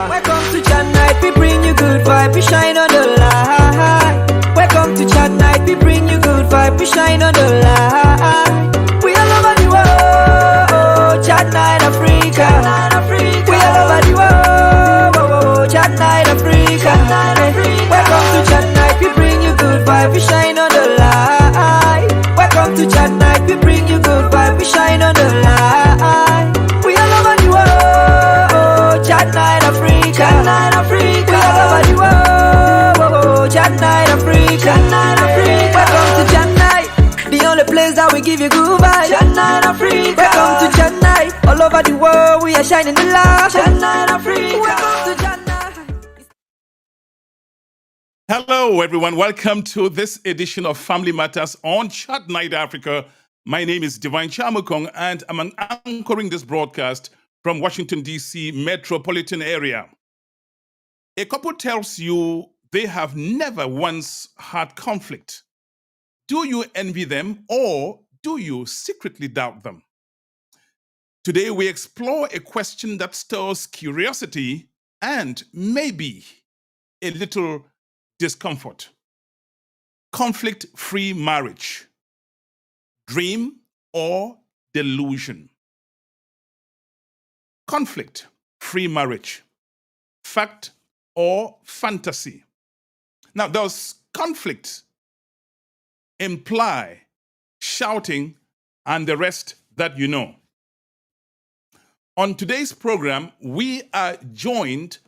Welcome to chat night, we bring you good vibe, we shine on the light. Welcome to chat night, we bring you good vibe, we shine on the light. We all over the world, chat night Africa. We all over the world, chat night Africa. Welcome to chat night, we bring you good vibe, we shine on the light. Welcome to chat night, we bring you good vibe, we shine on the light. We all over the world, chat night Africa. Chat night Africa. We all over the world, chat night Africa. Welcome to chat night, the only place that we give you good vibes. Chat night Africa. Welcome to chat night, all over the world we are shining the light. Chat night Africa. Welcome to chat night. Hello, everyone. Welcome to this edition of Family Matters on Chat Night Africa. My name is Divine Chamukong, and I'm anchoring this broadcast from Washington, D.C. metropolitan area. A couple tells you they have never once had conflict. Do you envy them, or do you secretly doubt them? Today, we explore a question that stirs curiosity and maybe a little discomfort. Conflict-free marriage. Dream or delusion? Conflict-free marriage. Fact or fantasy? Now, does conflict imply shouting and the rest that you know? On today's program, we are joined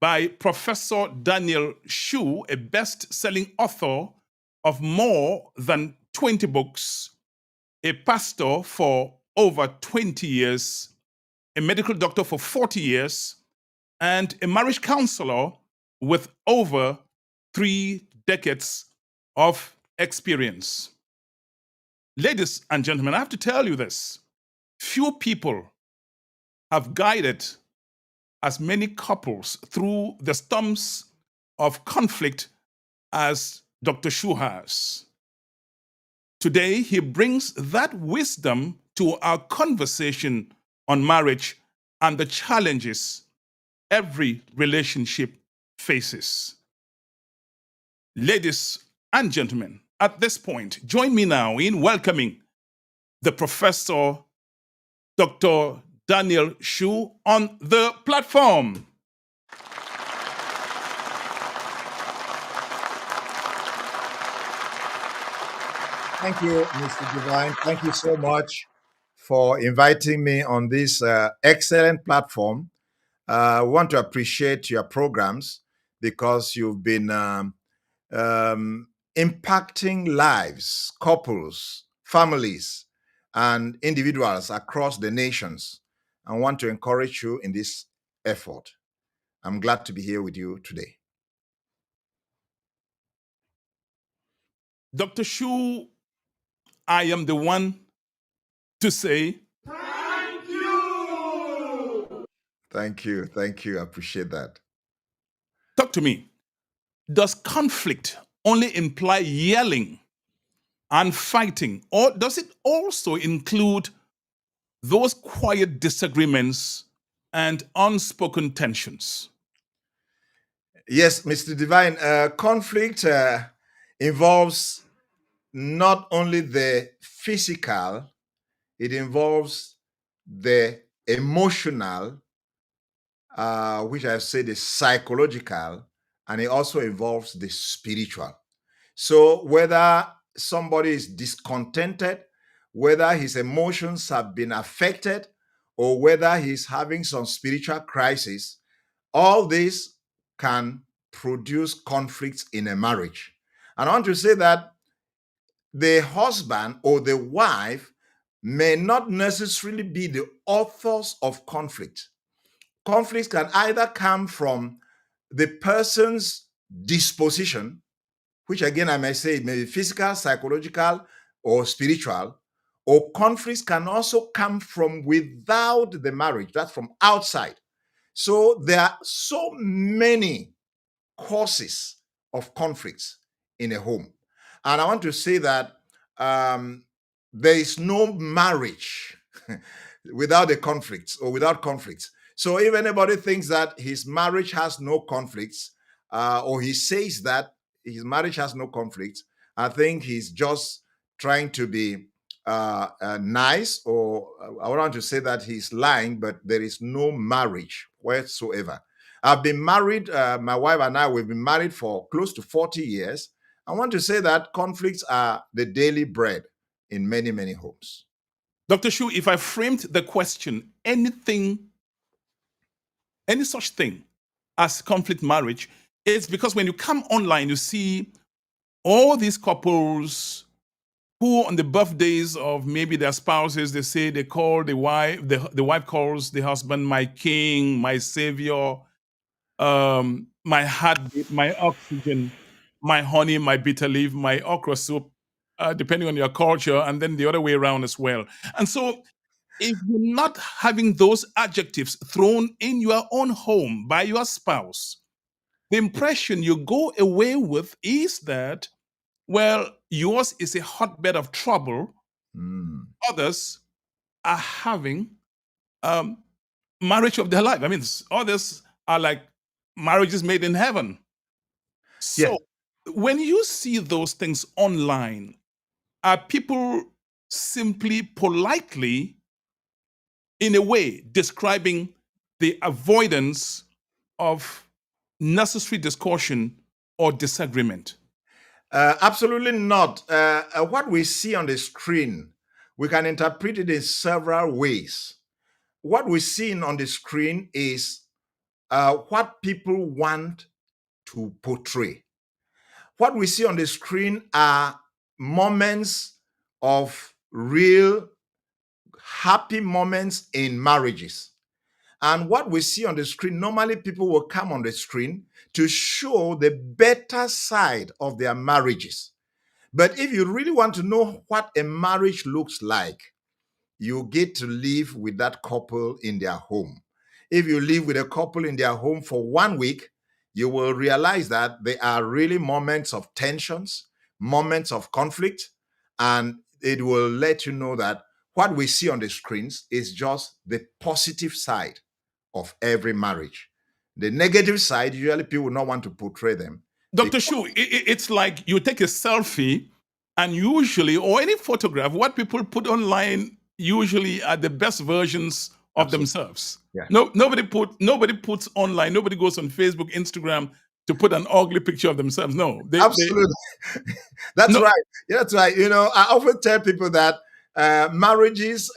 by Professor Daniel Shu, a best-selling author of more than 20 books, a pastor for over 20 years, a medical doctor for 40 years, and a marriage counselor with over 3 decades of experience. Ladies and gentlemen, I have to tell you this. Few people have guided as many couples through the storms of conflict as Dr. Shu has. Today, he brings that wisdom to our conversation on marriage and the challenges every relationship faces. Ladies and gentlemen, at this point, join me now in welcoming the Professor Dr. Daniel Shu on the platform. Thank you, Mr. Divine. Thank you so much for inviting me on this excellent platform. I want to appreciate your programs because you've been impacting lives, couples, families, and individuals across the nations. I want to encourage you in this effort. I'm glad to be here with you today. Dr. Shu, I am the one to say thank you. Thank you. Thank you. I appreciate that. Talk to me. Does conflict only imply yelling and fighting, or does it also include those quiet disagreements and unspoken tensions? Yes, Mr. Divine, conflict involves not only the physical, it involves the emotional, which I say the psychological, and it also involves the spiritual. So whether somebody is discontented, whether his emotions have been affected, or whether he's having some spiritual crisis, all this can produce conflicts in a marriage. And I want to say that the husband or the wife may not necessarily be the authors of conflict. Conflicts can either come from the person's disposition, which again I may say may be physical, psychological, or spiritual, or conflicts can also come from without the marriage, that's from outside. So there are so many causes of conflicts in a home. And I want to say that there is no marriage without a conflict or without conflicts. So if anybody thinks that his marriage has no conflicts, or he says that his marriage has no conflicts, I think he's just trying to be nice, or I want to say that he's lying, but there is no marriage whatsoever. I've been married, my wife and I, we've been married for close to 40 years. I want to say that conflicts are the daily bread in many, many homes. Dr. Shu, if I framed the question, any such thing as conflict marriage, it's because when you come online, you see all these couples who on the birthdays of maybe their spouses, they say they call the wife, the wife calls the husband my king, my savior, my heartbeat, my oxygen, my honey, my bitter leaf, my okra soup, depending on your culture, and then the other way around as well. And so if you're not having those adjectives thrown in your own home by your spouse, the impression you go away with is that, well, yours is a hotbed of trouble. Others are having marriage of their life. I mean, others are like marriages made in heaven. So Yeah. when you see those things online, are people simply politely, in a way, describing the avoidance of necessary discussion or disagreement? Absolutely not. What we see on the screen, we can interpret it in several ways. What we see on the screen is what people want to portray. What we see on the screen are moments of real happy moments in marriages. And what we see on the screen, normally people will come on the screen to show the better side of their marriages. But if you really want to know what a marriage looks like, you get to live with that couple in their home. If you live with a couple in their home for 1 week, you will realize that there are really moments of tensions, moments of conflict, and it will let you know that what we see on the screens is just the positive side of every marriage. The negative side, usually people will not want to portray them. Dr. Shu, it's like you take a selfie, and usually, or any photograph, what people put online usually are the best versions of Absolutely. themselves. Yeah. Nobody puts online. Nobody goes on Facebook, Instagram to put an ugly picture of themselves. No, Absolutely. That's No. right. Yeah, that's right. You know, I often tell people that marriages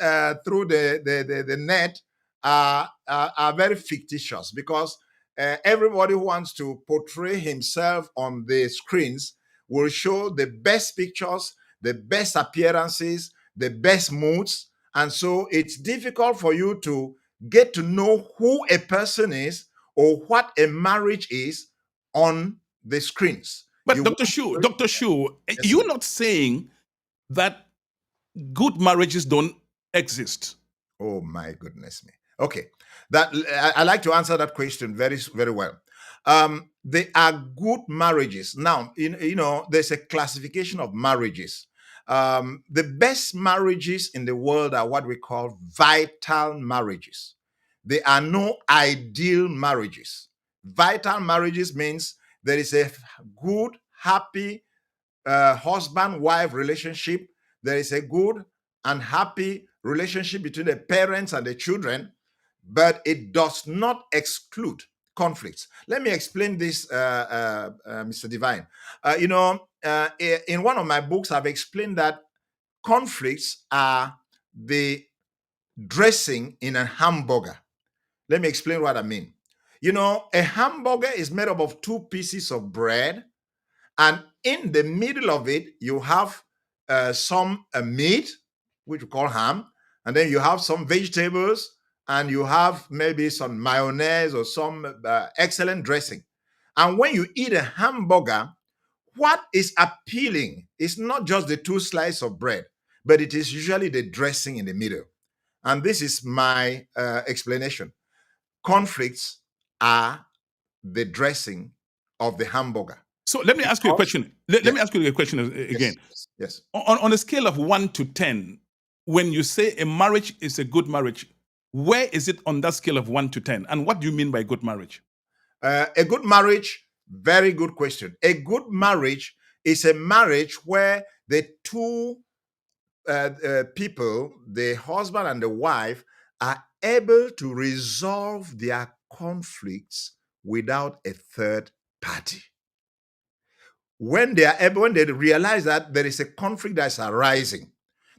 through the net are very fictitious, because everybody who wants to portray himself on the screens will show the best pictures, the best appearances, the best moods. And so it's difficult for you to get to know who a person is or what a marriage is on the screens. But You Dr. want Shu, to- Dr. Shu, Yes, you're sir. not saying that good marriages don't exist. Oh my goodness me. Okay, that I like to answer that question very, very well. They are good marriages. Now, you know, there's a classification of marriages. The best marriages in the world are what we call vital marriages. There are no ideal marriages. Vital marriages means there is a good, happy husband-wife relationship. There is a good and happy relationship between the parents and the children, but it does not exclude conflicts. Let me explain this, Mr. Divine. In one of my books, I've explained that conflicts are the dressing in a hamburger. Let me explain what I mean. You know, a hamburger is made up of two pieces of bread, and in the middle of it, you have some meat, which we call ham, and then you have some vegetables, and you have maybe some mayonnaise or some excellent dressing. And when you eat a hamburger, what is appealing is not just the two slices of bread, but it is usually the dressing in the middle. And this is my explanation. Conflicts are the dressing of the hamburger. So let me ask you a question. Let Yes. me ask you a question again. Yes. On a scale of 1 to 10, when you say a marriage is a good marriage, Where is it on that scale of 1 to 10? And what do you mean by good marriage? A good marriage, very good question. A good marriage is a marriage where the two people, the husband and the wife, are able to resolve their conflicts without a third party. When they realize that there is a conflict that's arising,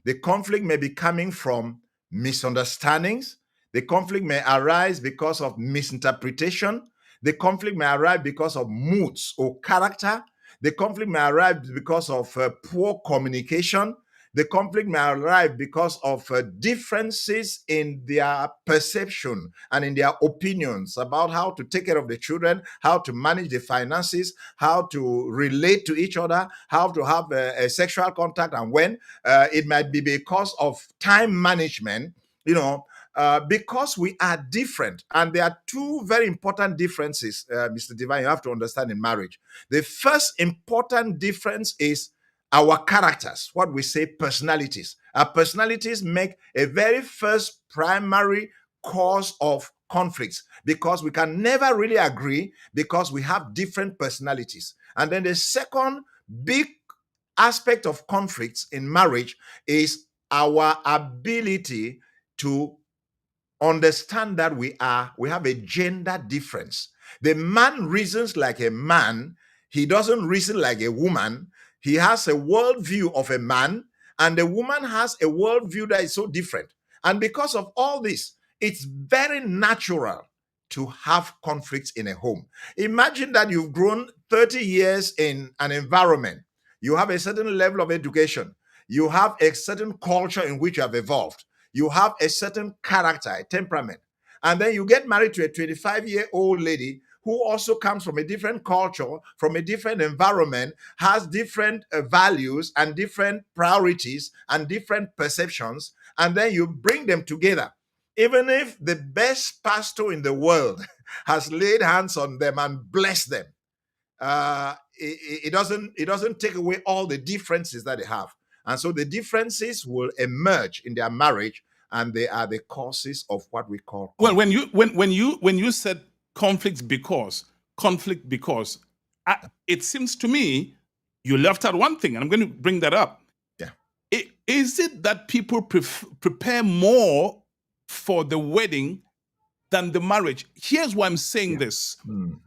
the conflict may be coming from misunderstandings. The conflict may arise because of misinterpretation. The conflict may arise because of moods or character. The conflict may arise because of poor communication. The conflict may arise because of differences in their perception and in their opinions about how to take care of the children, how to manage the finances, how to relate to each other, how to have a sexual contact, and when. It might be because of time management, because we are different. And there are two very important differences, Mr. Divine, you have to understand in marriage. The first important difference is our characters, what we say personalities. Our personalities make a very first primary cause of conflicts because we can never really agree because we have different personalities. And then the second big aspect of conflicts in marriage is our ability to understand that we have a gender difference. The man reasons like a man, he doesn't reason like a woman. He has a worldview of a man, and the woman has a worldview that is so different. And because of all this, it's very natural to have conflicts in a home. Imagine that you've grown 30 years in an environment. You have a certain level of education. You have a certain culture in which you have evolved. You have a certain character, a temperament. And then you get married to a 25-year-old lady who also comes from a different culture, from a different environment, has different values and different priorities and different perceptions. And then you bring them together. Even if the best pastor in the world has laid hands on them and blessed them, it doesn't take away all the differences that they have. And so the differences will emerge in their marriage, and they are the causes of what we call conflict. Well, when you said conflict because, it seems to me you left out one thing, and I'm going to bring that up. Yeah. Is it that people prepare more for the wedding than the marriage? Here's why I'm saying this.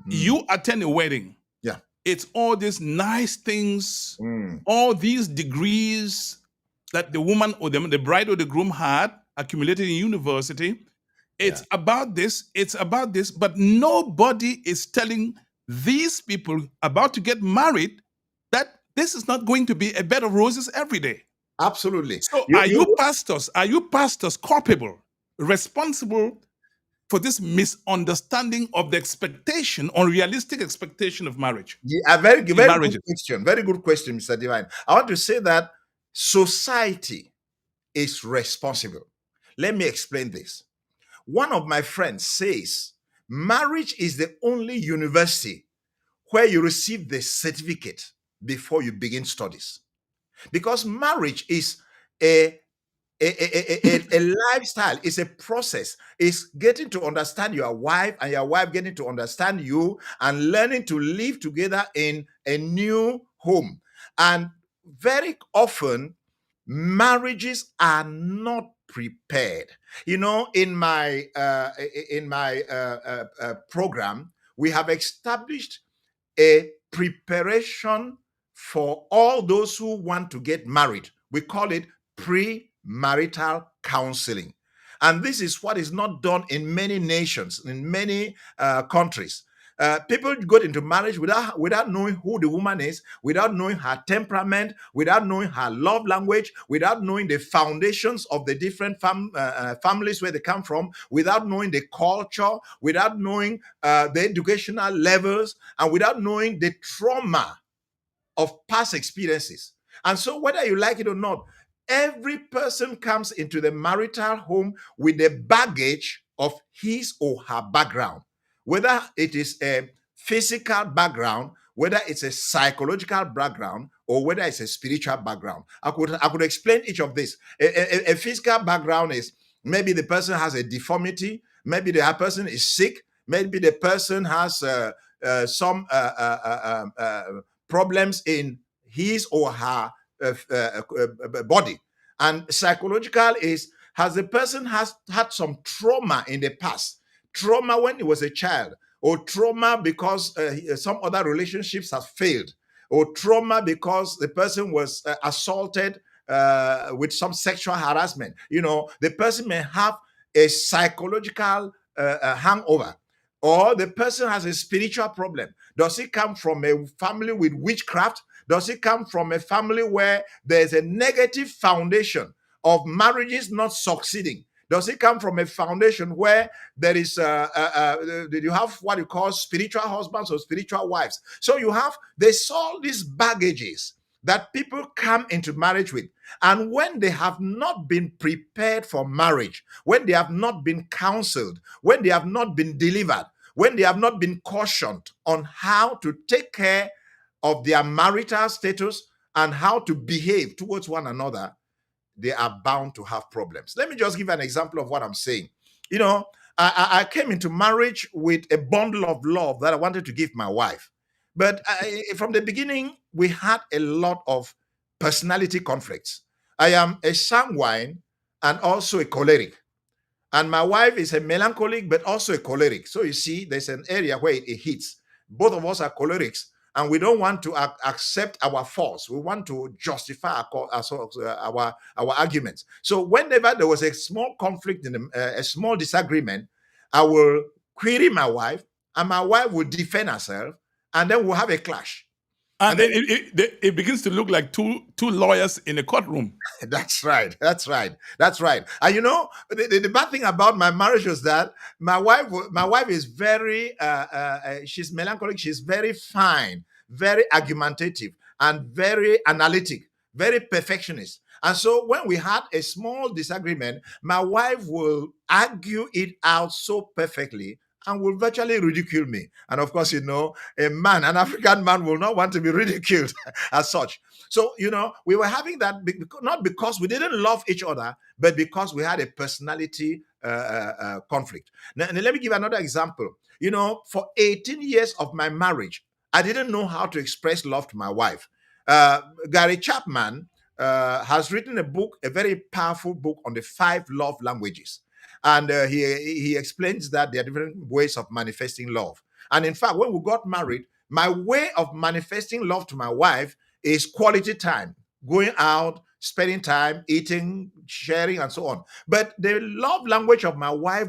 You attend a wedding. Yeah. It's all these nice things, all these degrees that the woman or the bride or the groom had accumulated in university. It's about this, but nobody is telling these people about to get married that this is not going to be a bed of roses every day. Absolutely. So are you pastors culpable, responsible for this misunderstanding of the expectation, unrealistic expectation of marriage? Yeah, very good question. Very good question, Mr. Divine. I want to say that society is responsible. Let me explain this. One of my friends says marriage is the only university where you receive the certificate before you begin studies. Because marriage is a lifestyle, is a process. It's getting to understand your wife and your wife getting to understand you and learning to live together in a new home. And very often, marriages are not prepared. In my program, we have established a preparation for all those who want to get married. We call it premarital counseling. And this is what is not done in many nations, in many countries. People go into marriage without knowing who the woman is, without knowing her temperament, without knowing her love language, without knowing the foundations of the different families where they come from, without knowing the culture, without knowing the educational levels, and without knowing the trauma of past experiences. And so whether you like it or not, every person comes into the marital home with the baggage of his or her background, whether it is a physical background, whether it's a psychological background, or whether it's a spiritual background. I could explain each of this. A physical background is Maybe the person has a deformity. Maybe the person is sick. Maybe the person has some problems in his or her body. And psychological is, has the person has had some trauma in the past, trauma when he was a child, or trauma because some other relationships have failed, or trauma because the person was assaulted with some sexual harassment. The person may have a psychological hangover, or the person has a spiritual problem. Does it come from a family with witchcraft? Does it come from a family where there's a negative foundation of marriages not succeeding? Does it come from a foundation where there is you have what you call spiritual husbands or spiritual wives? So there's all these baggages that people come into marriage with. And when they have not been prepared for marriage, when they have not been counseled, when they have not been delivered, when they have not been cautioned on how to take care of their marital status and how to behave towards one another, they are bound to have problems. Let me just give an example of what I'm saying. I came into marriage with a bundle of love that I wanted to give my wife. But from the beginning, we had a lot of personality conflicts. I am a sanguine and also a choleric. And my wife is a melancholic, but also a choleric. So you see, there's an area where it hits. Both of us are cholerics, and we don't want to accept our faults. We want to justify our arguments. So whenever there was a small conflict, a small disagreement, I will query my wife, and my wife will defend herself, and then we'll have a clash. And then it begins to look like two lawyers in a courtroom. That's right. And the bad thing about my marriage was that my wife is very she's melancholic. She's very fine, very argumentative, and very analytic, very perfectionist. And so when we had a small disagreement, my wife will argue it out so perfectly and will virtually ridicule me. And of course, an African man will not want to be ridiculed as such. So, we were having that not because we didn't love each other, but because we had a personality conflict. Now, let me give another example. For 18 years of my marriage, I didn't know how to express love to my wife. Gary Chapman has written a very powerful book on the 5 love languages. And he explains that there are different ways of manifesting love. And in fact, when we got married, my way of manifesting love to my wife is quality time, going out, spending time, eating, sharing, and so on. But the love language of my wife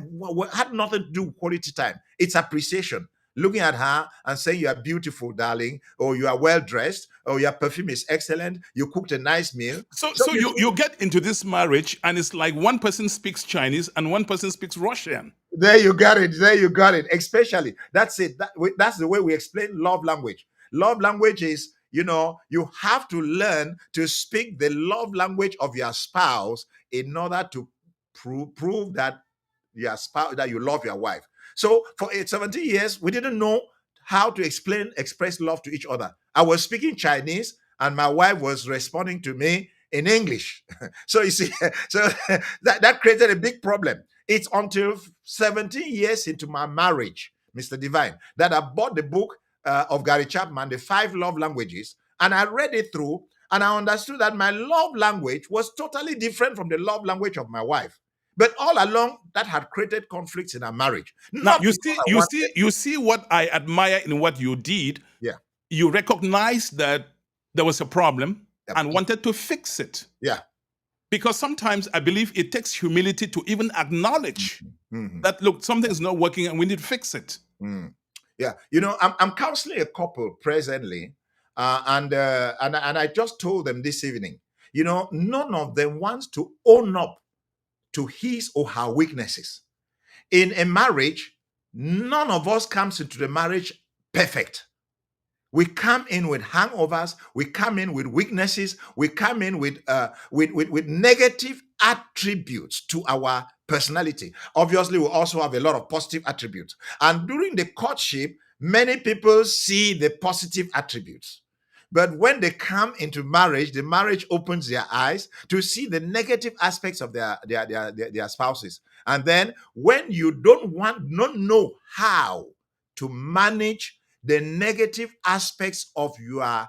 had nothing to do with quality time. It's appreciation. Looking at her and saying, "You are beautiful, darling," or "You are well dressed," or "Your perfume is excellent," "You cooked a nice meal." So you get into this marriage, and it's like one person speaks Chinese and one person speaks Russian. There you got it. Especially, that's it. That's the way we explain love language. Love language is, you have to learn to speak the love language of your spouse in order to prove that that you love your wife. So for 17 years, we didn't know how to express love to each other. I was speaking Chinese, and my wife was responding to me in English. So you see, so that created a big problem. It's until 17 years into my marriage, Mr. Divine, that I bought the book of Gary Chapman, The 5 Love Languages, and I read it through, and I understood that my love language was totally different from the love language of my wife. But all along, that had created conflicts in our marriage. Now you see what I admire in what you did. Yeah. You recognized that there was a problem and wanted to fix it. Yeah. Because sometimes I believe it takes humility to even acknowledge that, look, something is not working and we need to fix it. Yeah. I'm counseling a couple presently, and I just told them this evening, none of them wants to own up to his or her weaknesses. In a marriage, none of us comes into the marriage perfect. We come in with hangovers. We come in with weaknesses. We come in with negative attributes to our personality. Obviously, we also have a lot of positive attributes. And during the courtship, many people see the positive attributes. But when they come into marriage, the marriage opens their eyes to see the negative aspects of their spouses. And then when you don't know how to manage the negative aspects of your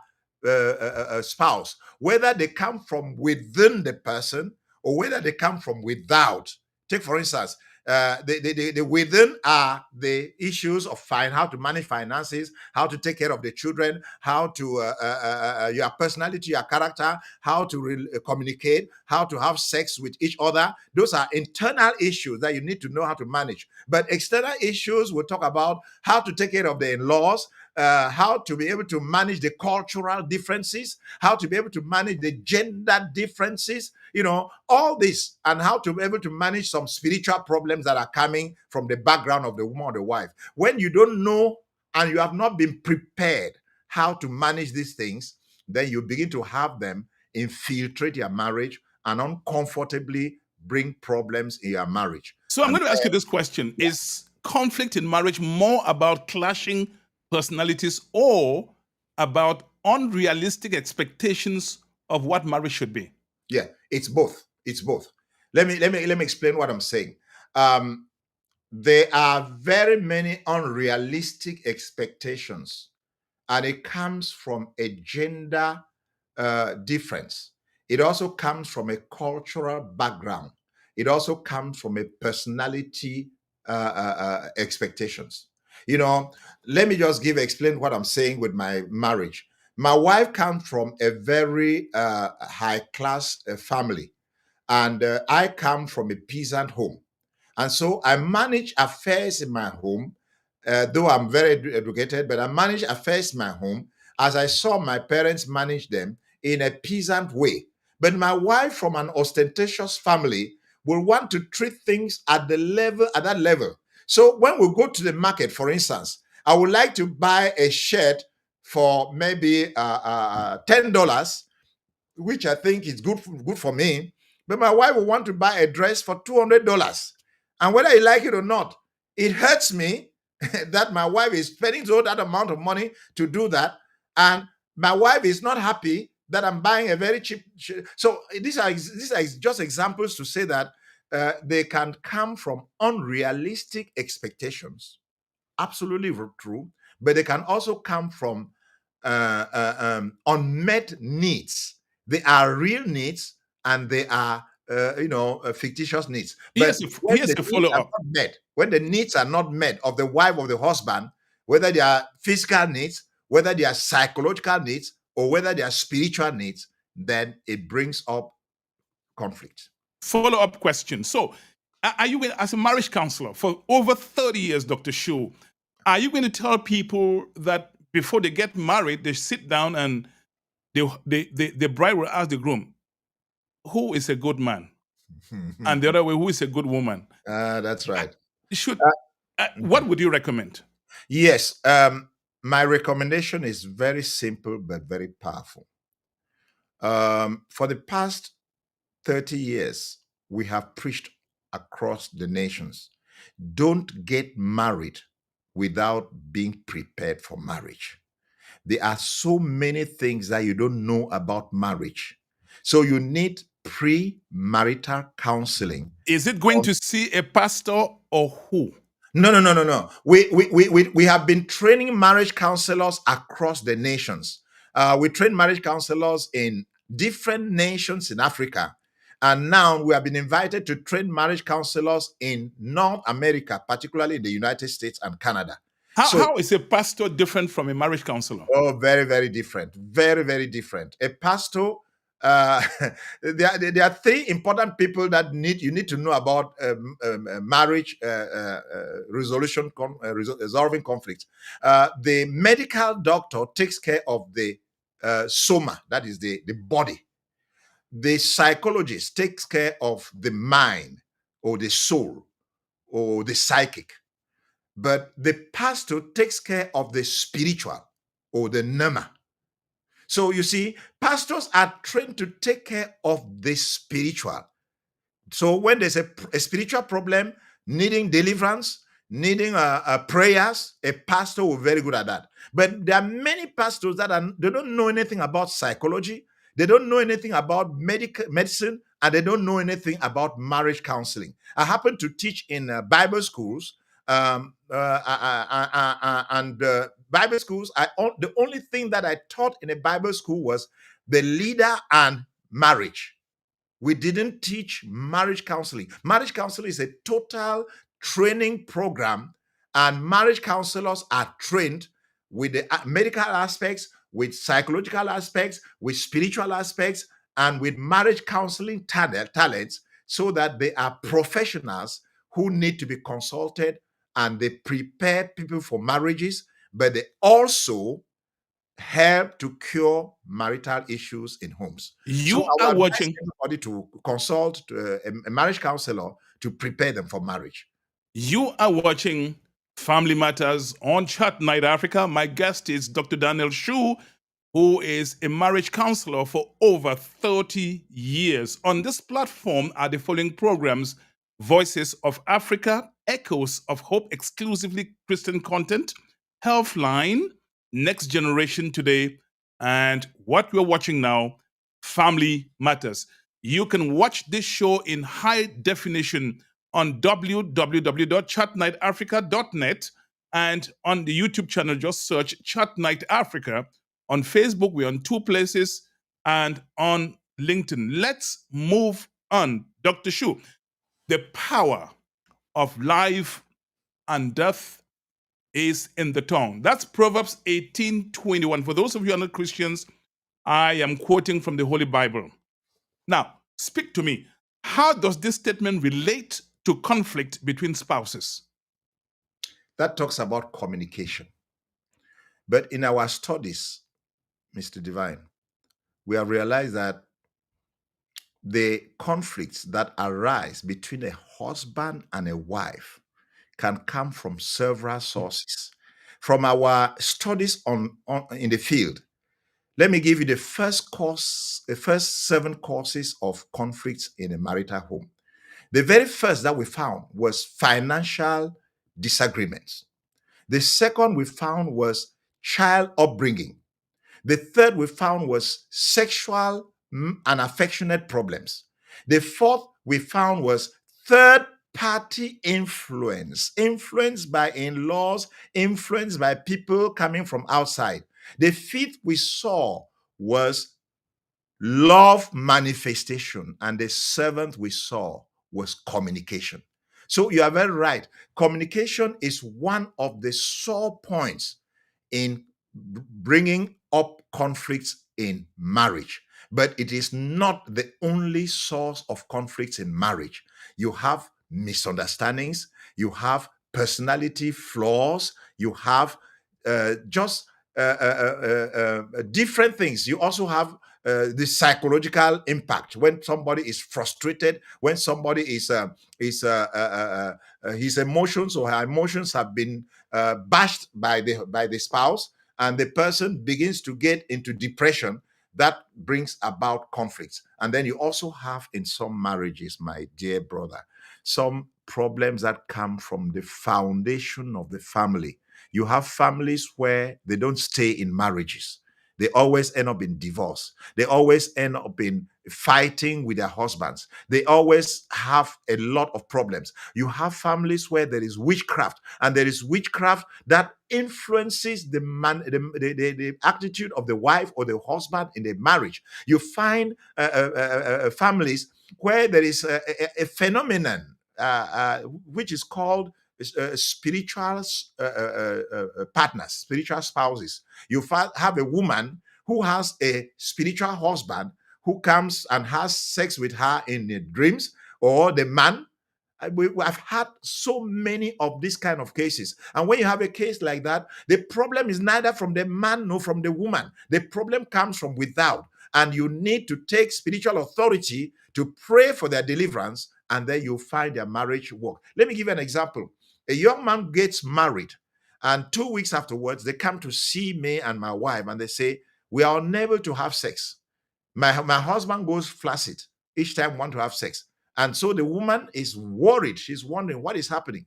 spouse, whether they come from within the person or whether they come from without. Take, for instance, the within are the issues of how to manage finances, how to take care of the children, how to your personality, your character, how to communicate, how to have sex with each other. Those are internal issues that you need to know how to manage. But external issues, we'll talk about how to take care of the in-laws, how to be able to manage the cultural differences, how to be able to manage the gender differences, all this, and how to be able to manage some spiritual problems that are coming from the background of the woman or the wife. When you don't know and you have not been prepared how to manage these things, then you begin to have them infiltrate your marriage and uncomfortably bring problems in your marriage. So I'm going to ask you this question. Yeah. Is conflict in marriage more about clashing personalities or about unrealistic expectations of what marriage should be? Yeah, it's both. It's both. Let me explain what I'm saying. There are very many unrealistic expectations, and it comes from a gender difference. It also comes from a cultural background. It also comes from a personality expectations. Let me just explain what I'm saying with my marriage. My wife comes from a very high class family, and I come from a peasant home. And so I manage affairs in my home, though I'm very educated, but I manage affairs in my home as I saw my parents manage them in a peasant way. But my wife from an ostentatious family will want to treat things at that level. So when we go to the market, for instance, I would like to buy a shirt for maybe $10, which I think is good for me. But my wife will want to buy a dress for $200. And whether you like it or not, it hurts me that my wife is spending all that amount of money to do that. And my wife is not happy that I'm buying a very cheap shirt. So these are just examples to say that they can come from unrealistic expectations. Absolutely true. But they can also come from unmet needs. They are real needs and they are fictitious needs. But here's a follow-up. When the needs are not met of the wife or the husband, whether they are physical needs, whether they are psychological needs, or whether they are spiritual needs, then it brings up conflict. Follow-up question. So are you, as a marriage counselor for over 30 years, Dr. Shu, are you going to tell people that before they get married, they sit down and the bride will ask the groom, who is a good man? And the other way, who is a good woman? That's right. What would you recommend? Yes. My recommendation is very simple but very powerful. For the past 30 years, we have preached across the nations. Don't get married without being prepared for marriage. There are so many things that you don't know about marriage. So you need pre-marital counseling. Is it going to see a pastor or who? No. We have been training marriage counselors across the nations. We train marriage counselors in different nations in Africa. And now we have been invited to train marriage counselors in North America, particularly in the United States and Canada. How is a pastor different from a marriage counselor? Oh, very, very different. Very, very different. A pastor, there are three important people that you need to know about marriage resolving conflicts. The medical doctor takes care of the soma, that is the body. The psychologist takes care of the mind or the soul or the psychic. But the pastor takes care of the spiritual or the nama. So you see, pastors are trained to take care of the spiritual. So when there's a spiritual problem needing deliverance, needing prayers, a pastor will be very good at that. But there are many pastors that they don't know anything about psychology, they don't know anything about medicine, and they don't know anything about marriage counseling. I happen to teach in Bible schools, and Bible schools. The only thing that I taught in a Bible school was the leader and marriage. We didn't teach marriage counseling. Marriage counseling is a total training program, and marriage counselors are trained with the medical aspects, with psychological aspects, with spiritual aspects, and with marriage counseling talents, so that they are professionals who need to be consulted, and they prepare people for marriages, but they also help to cure marital issues in homes. So You I are would advise watching. everybody to consult a marriage counselor to prepare them for marriage. You are watching Family Matters on Chat Night Africa. My guest is Dr. Daniel Shu, who is a marriage counselor for over 30 years. On this platform are the following programs: Voices of Africa, Echoes of Hope, exclusively Christian content, Healthline, Next Generation Today, and what we're watching now, Family Matters. You can watch this show in high definition on www.chatnightafrica.net, and on the YouTube channel, just search Chat Night Africa. On Facebook, we're on two places, and on LinkedIn. Let's move on. Dr. Shu, the power of life and death is in the tongue. That's Proverbs 18:21. For those of you who are not Christians, I am quoting from the Holy Bible. Now, speak to me. How does this statement relate to conflict between spouses? That talks about communication. But in our studies, Mr. Divine, we have realized that the conflicts that arise between a husband and a wife can come from several sources. From our studies in the field, let me give you the first 7 causes of conflicts in a marital home. The very first that we found was financial disagreements. The second we found was child upbringing. The third we found was sexual and affectionate problems. The fourth we found was third party influenced by in-laws, influenced by people coming from outside. The fifth we saw was love manifestation. And the seventh we saw was communication. So you are very right. Communication is one of the sore points in bringing up conflicts in marriage, but it is not the only source of conflicts in marriage. You have misunderstandings, you have personality flaws, you have just different things. You also have the psychological impact when somebody is frustrated, when somebody is his emotions or her emotions have been bashed by the spouse, and the person begins to get into depression. That brings about conflicts. And then you also have in some marriages, my dear brother, some problems that come from the foundation of the family. You have families where they don't stay in marriages. They always end up in divorce. They always end up in fighting with their husbands. They always have a lot of problems. You have families where there is witchcraft, and there is witchcraft that influences the attitude of the wife or the husband in the marriage. You find families where there is a phenomenon which is called spiritual partners, spiritual spouses. You have a woman who has a spiritual husband who comes and has sex with her in the dreams, or the man. I've had so many of these kind of cases. And when you have a case like that, the problem is neither from the man nor from the woman. The problem comes from without. And you need to take spiritual authority to pray for their deliverance, and then you find their marriage work. Let me give you an example. A young man gets married, and 2 weeks afterwards, they come to see me and my wife, and they say, we are unable to have sex. My husband goes flaccid each time we want to have sex. And so the woman is worried. She's wondering what is happening.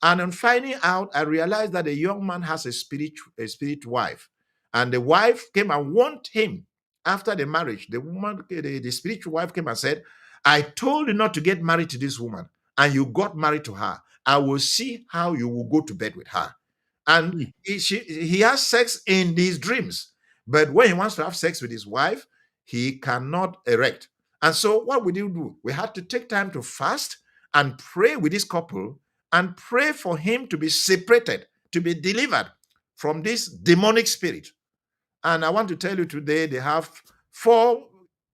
And on finding out, I realized that the young man has a spirit wife. And the wife came and warned him after the marriage. The spiritual wife came and said, I told you not to get married to this woman, and you got married to her. I will see how you will go to bed with her. And he has sex in his dreams. But when he wants to have sex with his wife, he cannot erect. And so what we do? We had to take time to fast and pray with this couple and pray for him to be separated, to be delivered from this demonic spirit. And I want to tell you today, they have 4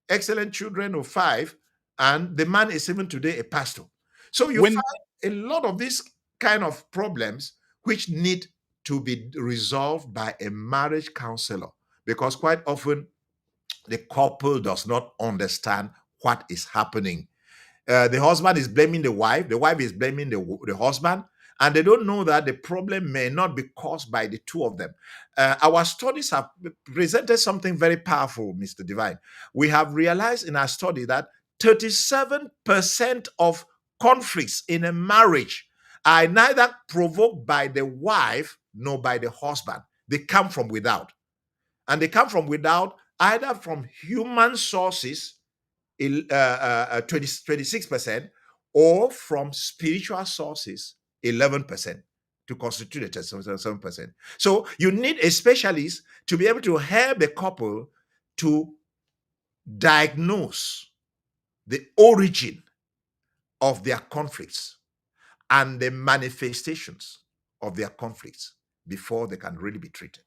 excellent children, or 5, and the man is even today a pastor. So you find a lot of these kind of problems which need to be resolved by a marriage counselor, because quite often the couple does not understand what is happening. The husband is blaming the wife is blaming the husband, and they don't know that the problem may not be caused by the two of them. Our studies have presented something very powerful, Mr. Divine. We have realized in our study that 37% of conflicts in a marriage are neither provoked by the wife nor by the husband. They come from without. And they come from without either from human sources, 26%, or from spiritual sources, 11%, to constitute the 7%. So you need a specialist to be able to help the couple to diagnose the origin of their conflicts and the manifestations of their conflicts before they can really be treated.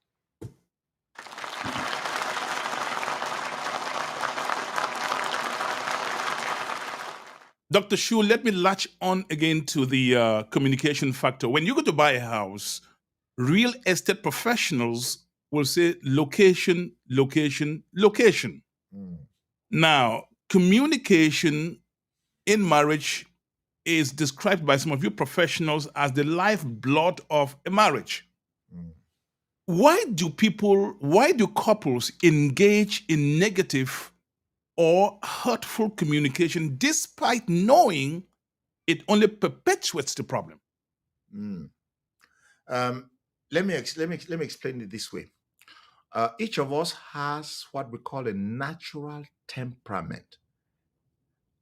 Dr. Shu, let me latch on again to the communication factor. When you go to buy a house, real estate professionals will say location, location, location. Now, communication in marriage is described by some of you professionals as the lifeblood of a marriage. Why do couples engage in negative or hurtful communication despite knowing it only perpetuates the problem? Let me explain it this way. Each of us has what we call a natural temperament.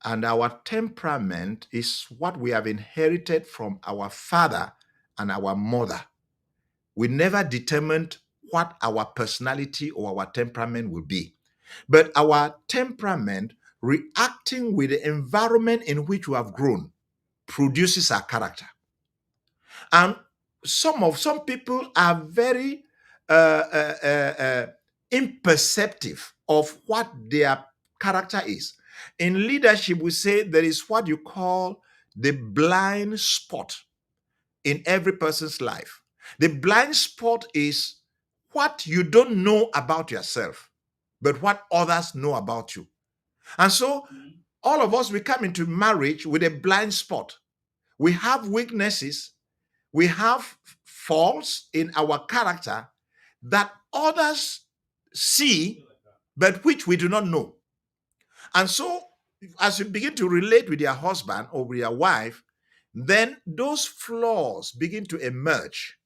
And our temperament is what we have inherited from our father and our mother. We never determined what our personality or our temperament will be. But our temperament, reacting with the environment in which we have grown, produces our character. And some people are very imperceptive of what their character is. In leadership, we say there is what you call the blind spot in every person's life. The blind spot is what you don't know about yourself, but what others know about you. And so all of us, we come into marriage with a blind spot. We have weaknesses, we have faults in our character that others see, but which we do not know. And so as you begin to relate with your husband or with your wife, then those flaws begin to emerge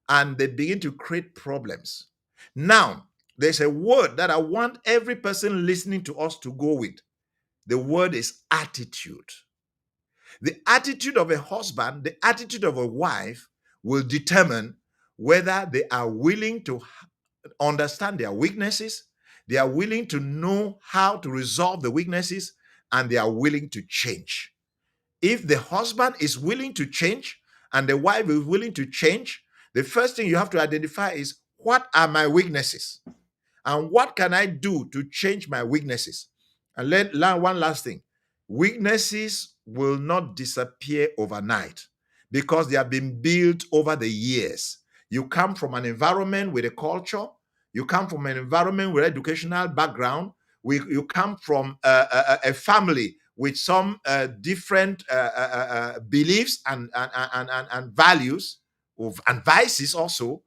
and they begin to create problems. Now, there's a word that I want every person listening to us to go with. The word is attitude. The attitude of a husband, the attitude of a wife will determine whether they are willing to understand their weaknesses, they are willing to know how to resolve the weaknesses, and they are willing to change. If the husband is willing to change and the wife is willing to change, the first thing you have to identify is, what are my weaknesses? And what can I do to change my weaknesses? And learn one last thing. Weaknesses will not disappear overnight because they have been built over the years. You come from an environment with a culture. You come from an environment with educational background. You come from a family with some different beliefs and values and vices also.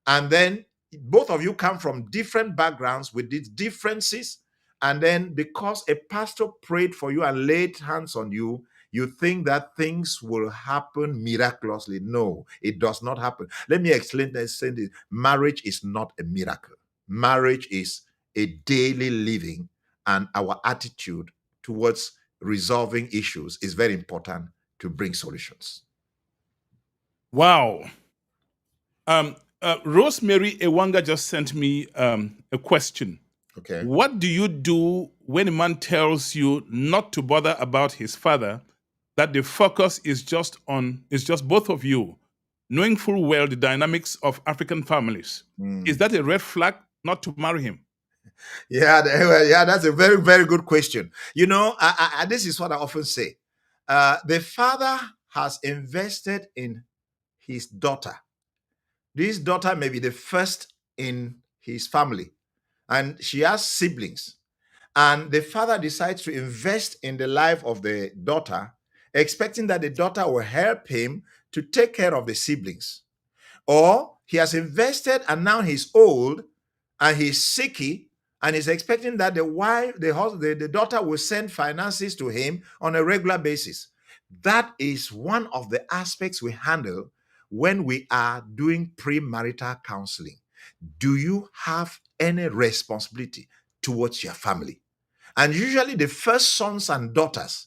And then both of you come from different backgrounds with these differences. And then because a pastor prayed for you and laid hands on you, you think that things will happen miraculously. No, it does not happen. Let me explain this. Marriage is not a miracle. Marriage is a daily living, and our attitude towards resolving issues is very important to bring solutions. Wow. Rosemary Ewanga just sent me a question. Okay. What do you do when a man tells you not to bother about his father, that the focus is just both of you, knowing full well the dynamics of African families? Is that a red flag not to marry him? Yeah, well, yeah, that's a very, very good question. You know, this is what I often say. The father has invested in his daughter. This daughter may be the first in his family, and she has siblings. And the father decides to invest in the life of the daughter, expecting that the daughter will help him to take care of the siblings. Or he has invested and now he's old and he's sicky and he's expecting that the daughter will send finances to him on a regular basis. That is one of the aspects we handle when we are doing premarital counseling. Do you have any responsibility towards your family? And usually the first sons and daughters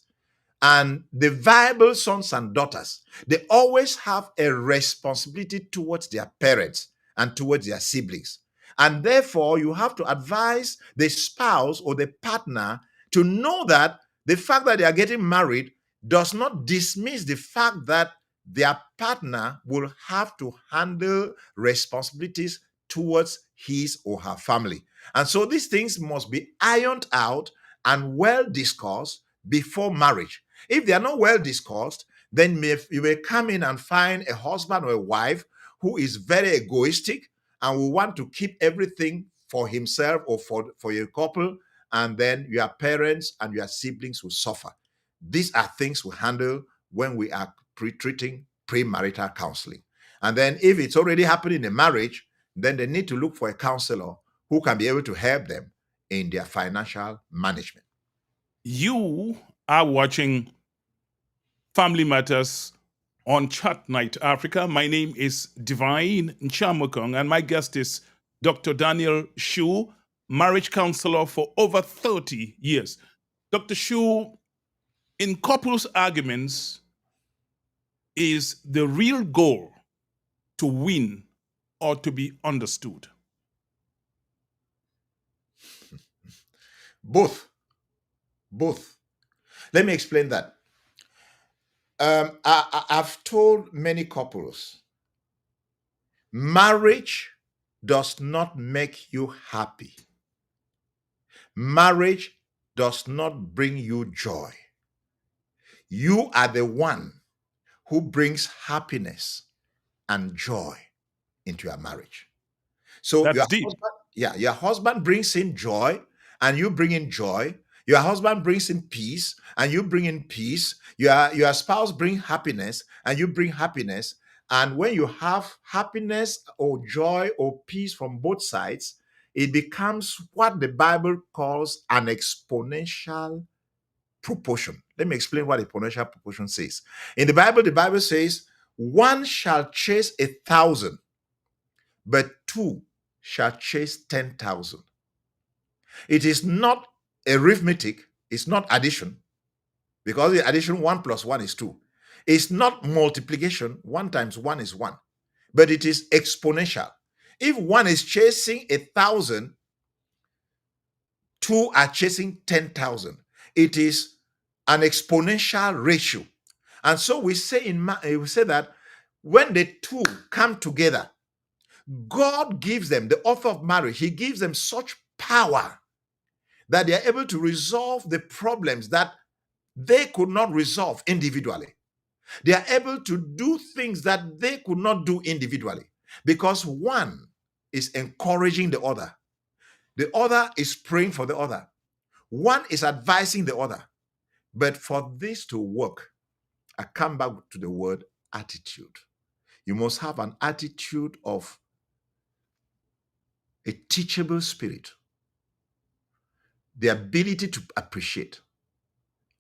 and the viable sons and daughters, they always have a responsibility towards their parents and towards their siblings. And therefore, you have to advise the spouse or the partner to know that the fact that they are getting married does not dismiss the fact that their partner will have to handle responsibilities towards his or her family. And so these things must be ironed out and well discussed before marriage. If they are not well discussed, then you may come in and find a husband or a wife who is very egoistic and will want to keep everything for himself or for your couple, and then your parents and your siblings will suffer. These are things we handle when we are treating premarital counseling. And then if it's already happening in a marriage, then they need to look for a counselor who can be able to help them in their financial management. You are watching Family Matters on Chat Night Africa. My name is Divine Nchamukong, and my guest is Dr. Daniel Shu, marriage counselor for over 30 years. Dr. Shu, in couples arguments, is the real goal to win or to be understood? Both. Let me explain that. I've told many couples, marriage does not make you happy. Marriage does not bring you joy. You are the one who brings happiness and joy into your marriage. So That's deep. your husband brings in joy and you bring in joy. Your husband brings in peace and you bring in peace. Your spouse brings happiness and you bring happiness. And when you have happiness or joy or peace from both sides, it becomes what the Bible calls an exponential proportion. Let me explain what exponential proportion says. In the Bible says, one shall chase 1,000, but two shall chase 10,000. It is not arithmetic, it's not addition, because the addition 1 plus 1 is 2. It's not multiplication, 1 times 1 is 1, but it is exponential. If one is chasing 1,000, two are chasing 10,000. It is an exponential ratio. And so we say that when the two come together, God gives them, the author of marriage, he gives them such power that they are able to resolve the problems that they could not resolve individually. They are able to do things that they could not do individually because one is encouraging the other is praying for the other, one is advising the other. But for this to work, I come back to the word attitude. You must have an attitude of a teachable spirit, the ability to appreciate,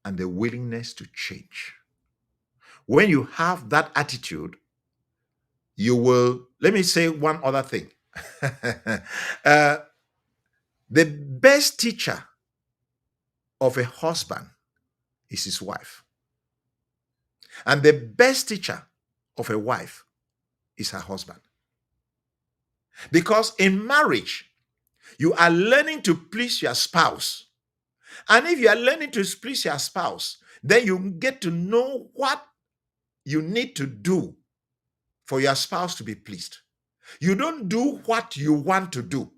and the willingness to change. When you have that attitude, you will, let me say one other thing. uh, the best teacher of a husband is his wife. And the best teacher of a wife is her husband. Because in marriage, you are learning to please your spouse. And if you are learning to please your spouse, then you get to know what you need to do for your spouse to be pleased. You don't do what you want to do.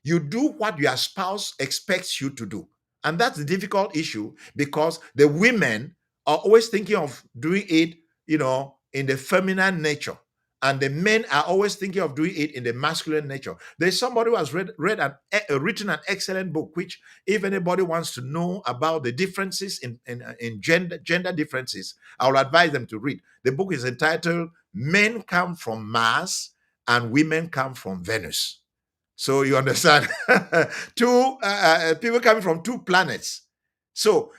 You do what your spouse expects you to do. And that's the difficult issue, because the women are always thinking of doing it, in the feminine nature. And the men are always thinking of doing it in the masculine nature. There's somebody who has written an excellent book, which, if anybody wants to know about the differences in gender differences, I will advise them to read. The book is entitled Men Come from Mars and Women Come from Venus. So you understand, two people coming from two planets. So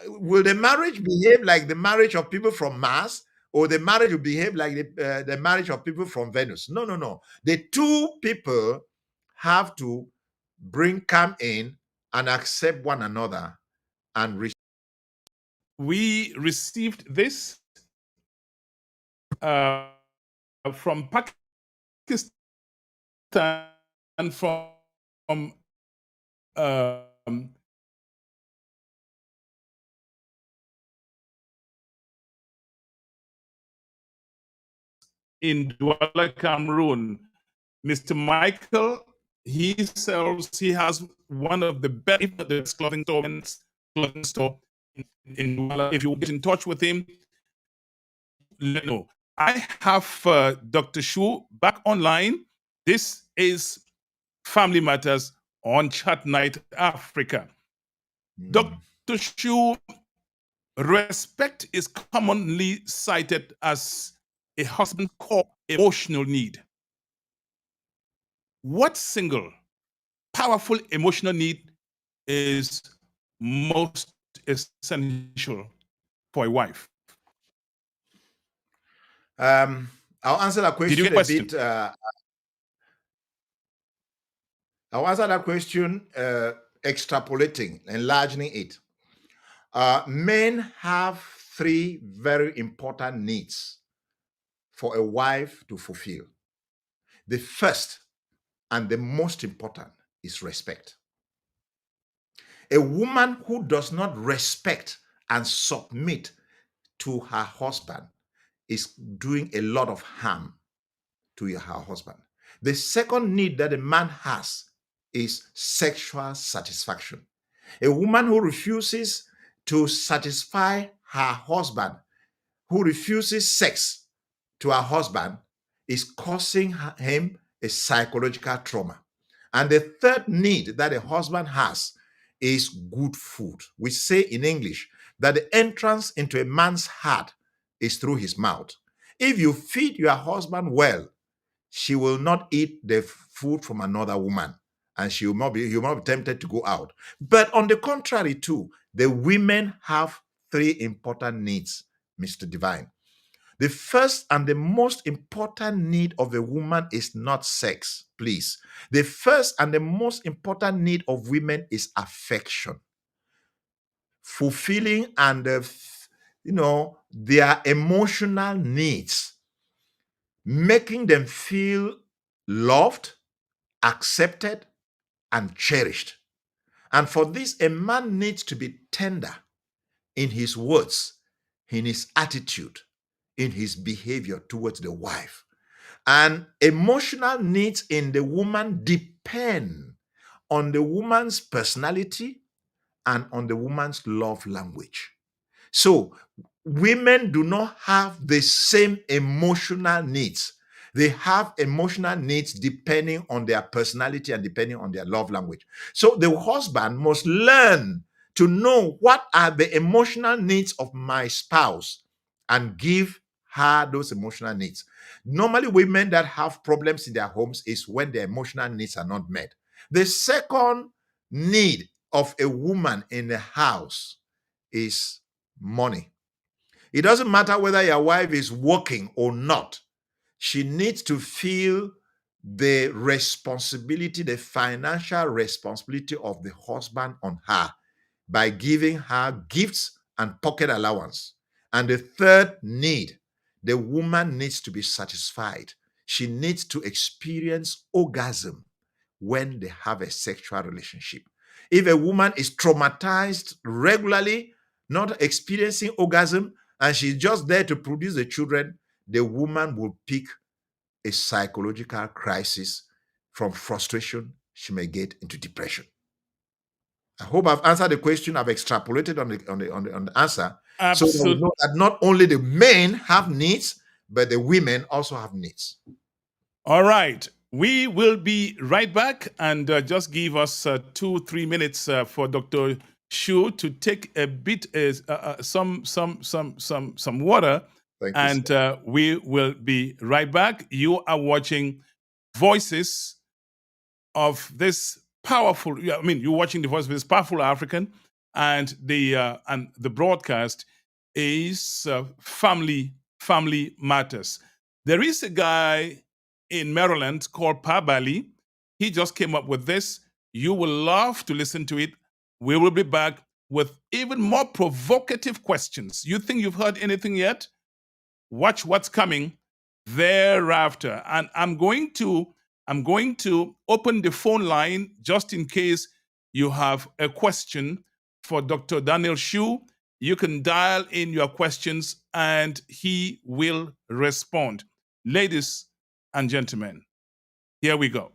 will the marriage behave like the marriage of people from Mars, or the marriage will behave like the marriage of people from Venus? No, no, no. The two people have to come in and accept one another and reach. We received this from Pakistan and from in Douala, Cameroon. Mr. Michael, he has one of the best, if not the best clothing store in Douala. If you get in touch with him, let me know. I have Dr. Shu back online. This is Family Matters on Chat Night Africa. Dr. Shu, respect is commonly cited as a husband's core emotional need. What single powerful emotional need is most essential for a wife? I'll answer that question a bit. I'll answer that question extrapolating, enlarging it. Men have three very important needs for a wife to fulfill. The first and the most important is respect. A woman who does not respect and submit to her husband is doing a lot of harm to her husband. The second need that a man has is sexual satisfaction. A woman who refuses to satisfy her husband, who refuses sex to her husband, is causing him a psychological trauma. And the third need that a husband has is good food. We say in English that the entrance into a man's heart is through his mouth. If you feed your husband well, she will not eat the food from another woman, and he will not be tempted to go out. But on the contrary too, the women have three important needs, Mr. Divine. The first and the most important need of a woman is not sex, please. The first and the most important need of women is affection. Fulfilling and, their emotional needs. Making them feel loved, accepted, and cherished. And for this, a man needs to be tender in his words, in his attitude, in his behavior towards the wife. And emotional needs in the woman depend on the woman's personality and on the woman's love language. So women do not have the same emotional needs. They have emotional needs depending on their personality and depending on their love language. So the husband must learn to know what are the emotional needs of my spouse and give her those emotional needs. Normally, women that have problems in their homes is when their emotional needs are not met. The second need of a woman in the house is money. It doesn't matter whether your wife is working or not. She needs to feel the responsibility, the financial responsibility of the husband on her by giving her gifts and pocket allowance. And the third need, the woman needs to be satisfied. She needs to experience orgasm when they have a sexual relationship. If a woman is traumatized regularly, not experiencing orgasm, and she's just there to produce the children, the woman will pick a psychological crisis. From frustration, she may get into depression. I hope I've answered the question. I've extrapolated on the answer. Absolutely. So that we know that not only the men have needs, but the women also have needs. All right. We will be right back, and just give us 2-3 minutes for Dr. Shu to take a bit, some water, Thank you, and sir. we will be right back. You are watching Voices of this powerful. I mean, you're watching the Voice of this powerful African, and the broadcast is Family Matters. There is a guy in Maryland called Pabali. He just came up with this. You will love to listen to it. We will be back with even more provocative questions. You think you've heard anything yet? Watch what's coming thereafter. And I'm going to open the phone line just in case you have a question for Dr. Daniel Shu. You can dial in your questions and he will respond. Ladies and gentlemen, here we go.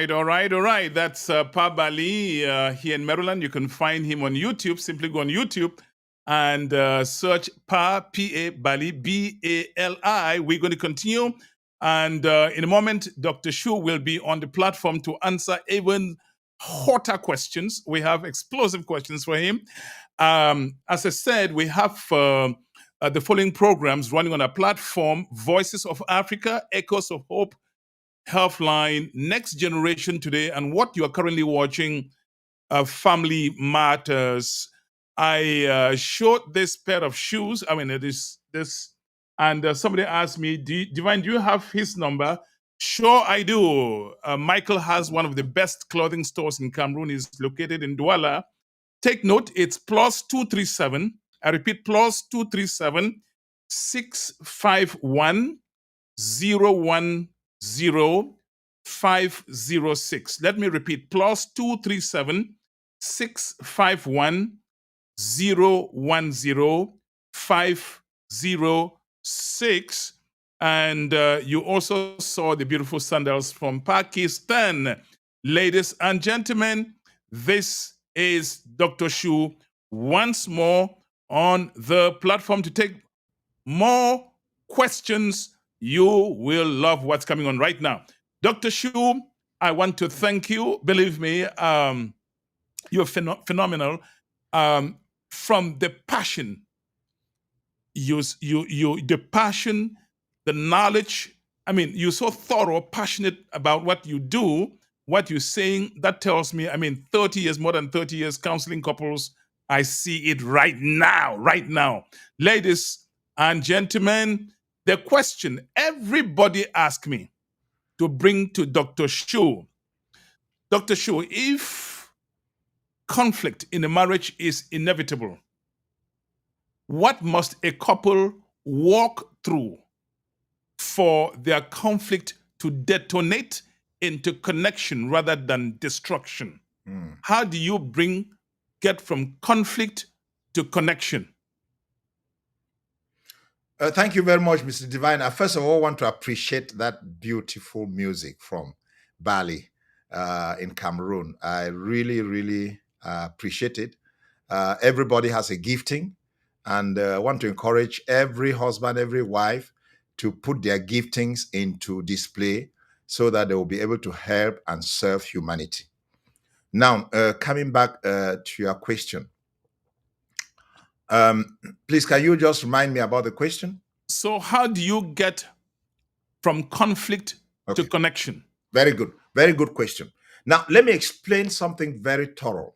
All right. That's Pa Bali here in Maryland. You can find him on YouTube. Simply go on YouTube and search Pa, P-A, Bali, B-A-L-I. We're going to continue. And in a moment, Dr. Shu will be on the platform to answer even hotter questions. We have explosive questions for him. As I said, we have the following programs running on our platform: Voices of Africa, Echoes of Hope, Healthline, Next Generation Today, and what you are currently watching, Family Matters. I showed this pair of shoes. I mean, it is this, and somebody asked me, Divine, do you have his number? Sure, I do. Michael has one of the best clothing stores in Cameroon. It's located in Douala. Take note, it's +237. I repeat, +237 651 010-506. Let me repeat, +237 651 010-506. And you also saw the beautiful sandals from Pakistan. Ladies and gentlemen, this is Dr. Shu once more on the platform to take more questions. You will love what's coming on right now. Dr. Shu, I want to thank you. Believe me, you're phenomenal. From the passion, the passion, the knowledge. I mean, you're so thorough, passionate about what you do, what you're saying. That tells me, I mean, 30 years, more than 30 years counseling couples. I see it right now, right now. Ladies and gentlemen, the question everybody asks me to bring to Dr. Shu. Dr. Shu, if conflict in a marriage is inevitable, what must a couple walk through for their conflict to detonate into connection rather than destruction? How do you get from conflict to connection? Thank you very much, Mr. Divine. I first of all want to appreciate that beautiful music from Bali in Cameroon. I really, really appreciate it. Everybody has a gifting, and I want to encourage every husband, every wife to put their giftings into display so that they will be able to help and serve humanity. Now, coming back to your question. Please, can you just remind me about the question? So how do you get from conflict to connection? Very good. Very good question. Now, let me explain something very thorough.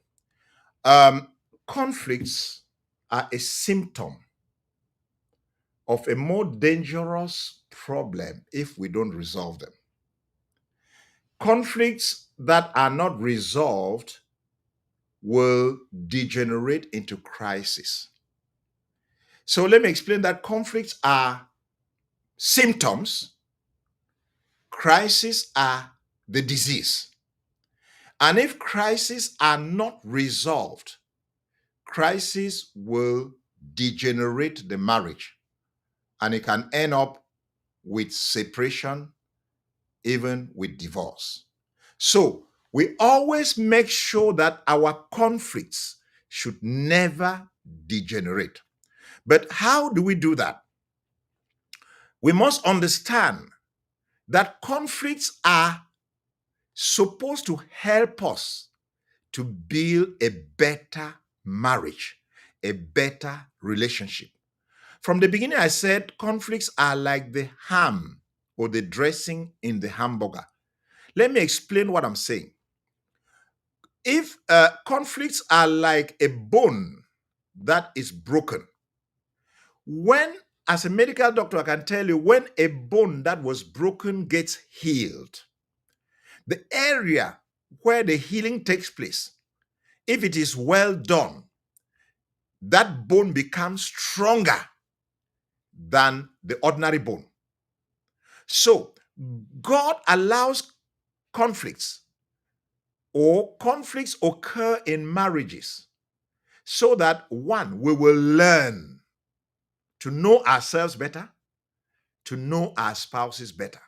Conflicts are a symptom of a more dangerous problem if we don't resolve them. Conflicts that are not resolved will degenerate into crisis. So let me explain that conflicts are symptoms, crises are the disease. And if crises are not resolved, crisis will degenerate the marriage, and it can end up with separation, even with divorce. So we always make sure that our conflicts should never degenerate. But how do we do that? We must understand that conflicts are supposed to help us to build a better marriage, a better relationship. From the beginning, I said conflicts are like the ham or the dressing in the hamburger. Let me explain what I'm saying. If conflicts are like a bone that is broken. When, as a medical doctor, I can tell you, when a bone that was broken gets healed, the area where the healing takes place, if it is well done, that bone becomes stronger than the ordinary bone. So God allows conflicts, or conflicts occur in marriages, so that one, we will learn to know ourselves better, to know our spouses better.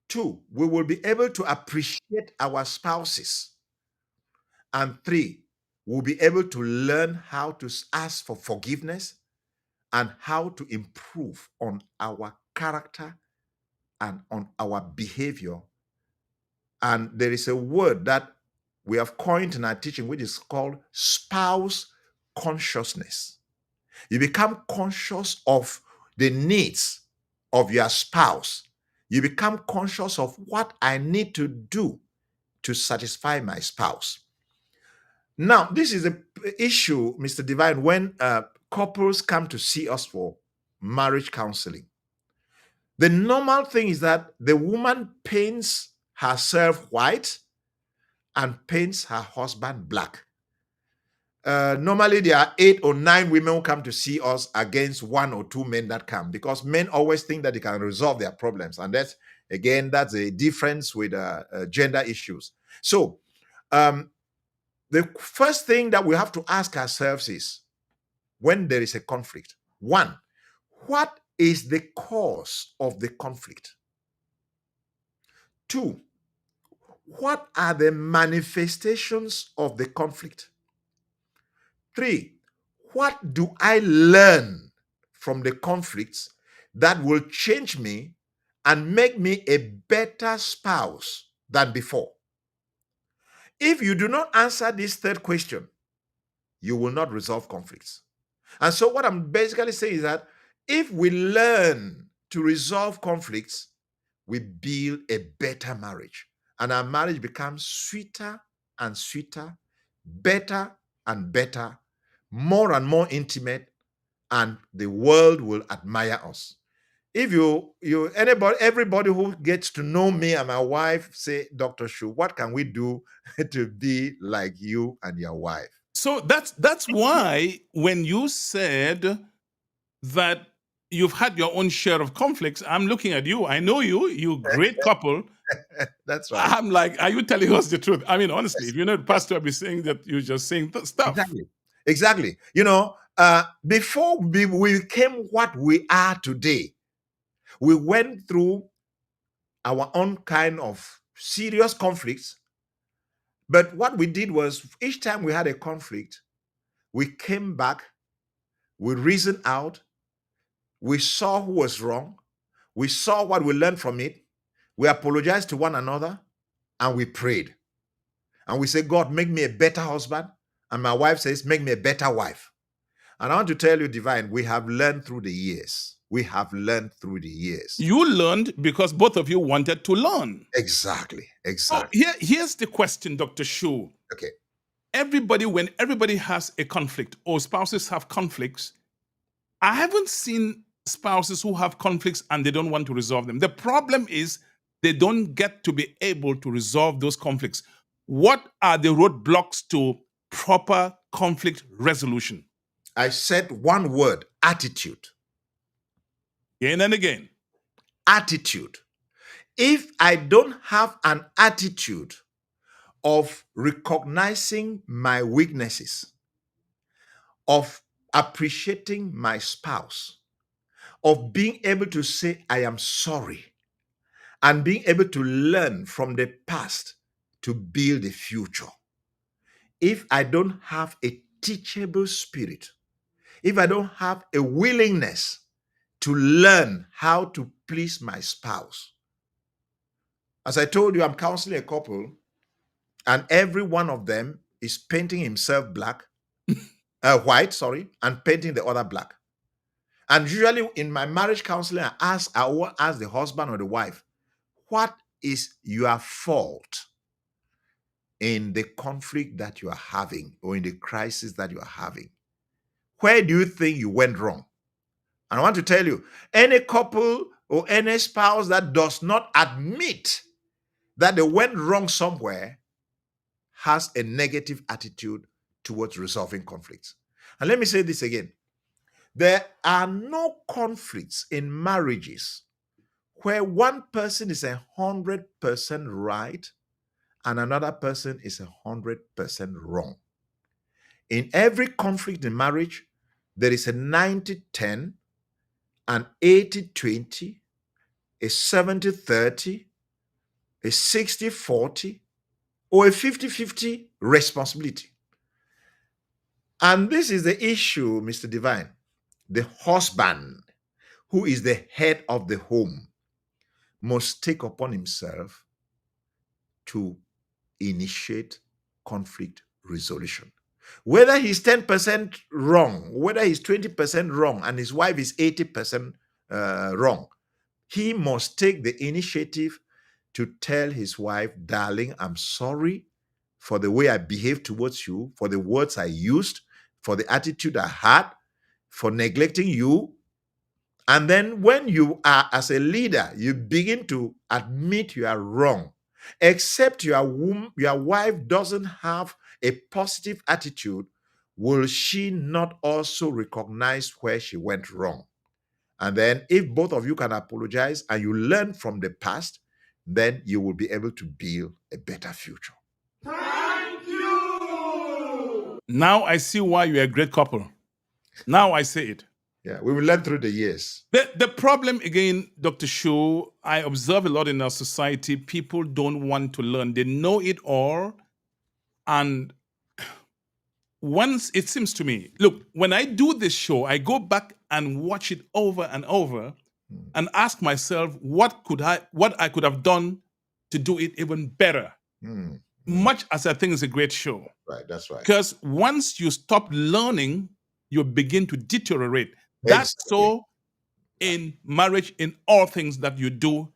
Two, we will be able to appreciate our spouses. And three, we'll be able to learn how to ask for forgiveness and how to improve on our character and on our behavior. And there is a word that we have coined in our teaching, which is called spouse consciousness. You become conscious of the needs of your spouse. You become conscious of what I need to do to satisfy my spouse. Now, this is an issue, Mr. Divine, when couples come to see us for marriage counseling. The normal thing is that the woman paints herself white and paints her husband black. Normally, there are 8 or 9 women who come to see us against 1 or 2 men that come, because men always think that they can resolve their problems. And that's a difference with gender issues. So, the first thing that we have to ask ourselves is, when there is a conflict, one, what is the cause of the conflict? 2, what are the manifestations of the conflict? 3, what do I learn from the conflicts that will change me and make me a better spouse than before? If you do not answer this third question, you will not resolve conflicts. And so what I'm basically saying is that if we learn to resolve conflicts, we build a better marriage. And our marriage becomes sweeter and sweeter, better and better, more and more intimate, and the world will admire us. If everybody who gets to know me and my wife say, Dr. Shu, what can we do to be like you and your wife? So that's why when you said that you've had your own share of conflicts, I'm looking at you. I know you great couple. That's right. I'm like, are you telling us the truth? I mean, honestly, if you're not pastor, I'll be saying that you're just saying stuff. Exactly. Before we became what we are today, we went through our own kind of serious conflicts. But what we did was, each time we had a conflict, we came back, we reasoned out, we saw who was wrong, we saw what we learned from it, we apologized to one another, and we prayed. And we said, God, make me a better husband. And my wife says, make me a better wife. And I want to tell you, Divine, we have learned through the years. We have learned through the years. You learned because both of you wanted to learn. Exactly. So here's the question, Dr. Shu. Okay. When everybody has a conflict, or spouses have conflicts, I haven't seen spouses who have conflicts and they don't want to resolve them. The problem is they don't get to be able to resolve those conflicts. What are the roadblocks to proper conflict resolution? I said one word: attitude. Again and again. Attitude. If I don't have an attitude of recognizing my weaknesses, of appreciating my spouse, of being able to say, I am sorry, and being able to learn from the past to build a future. If I don't have a teachable spirit, if I don't have a willingness to learn how to please my spouse. As I told you, I'm counseling a couple, and every one of them is painting himself white, and painting the other black. And usually in my marriage counseling, I will ask the husband or the wife, what is your fault in the conflict that you are having, or in the crisis that you are having? Where do you think you went wrong? And I want to tell you, any couple or any spouse that does not admit that they went wrong somewhere has a negative attitude towards resolving conflicts. And let me say this again. There are no conflicts in marriages where one person is 100% right and another person is 100% wrong. In every conflict in marriage, there is a 90-10, an 80-20, a 70-30, a 60-40, or a 50-50 responsibility. And this is the issue, Mr. Divine. The husband, who is the head of the home, must take upon himself to initiate conflict resolution. Whether he's 10% wrong, whether he's 20% wrong, and his wife is 80% wrong, he must take the initiative to tell his wife, darling, I'm sorry for the way I behaved towards you, for the words I used, for the attitude I had, for neglecting you. And then when you are as a leader, you begin to admit you are wrong. Except your wife doesn't have a positive attitude, will she not also recognize where she went wrong? And then if both of you can apologize and you learn from the past, then you will be able to build a better future. Thank you. Now I see why you're a great couple. Now I see it. Yeah, we will learn through the years. The problem, again, Dr. Shu, I observe a lot in our society. People don't want to learn. They know it all. And once it seems to me, look, when I do this show, I go back and watch it over and over and ask myself what I could have done to do it even better. Much as I think it's a great show. Right, that's right. Because once you stop learning, you begin to deteriorate. That's so in marriage, in all things that you do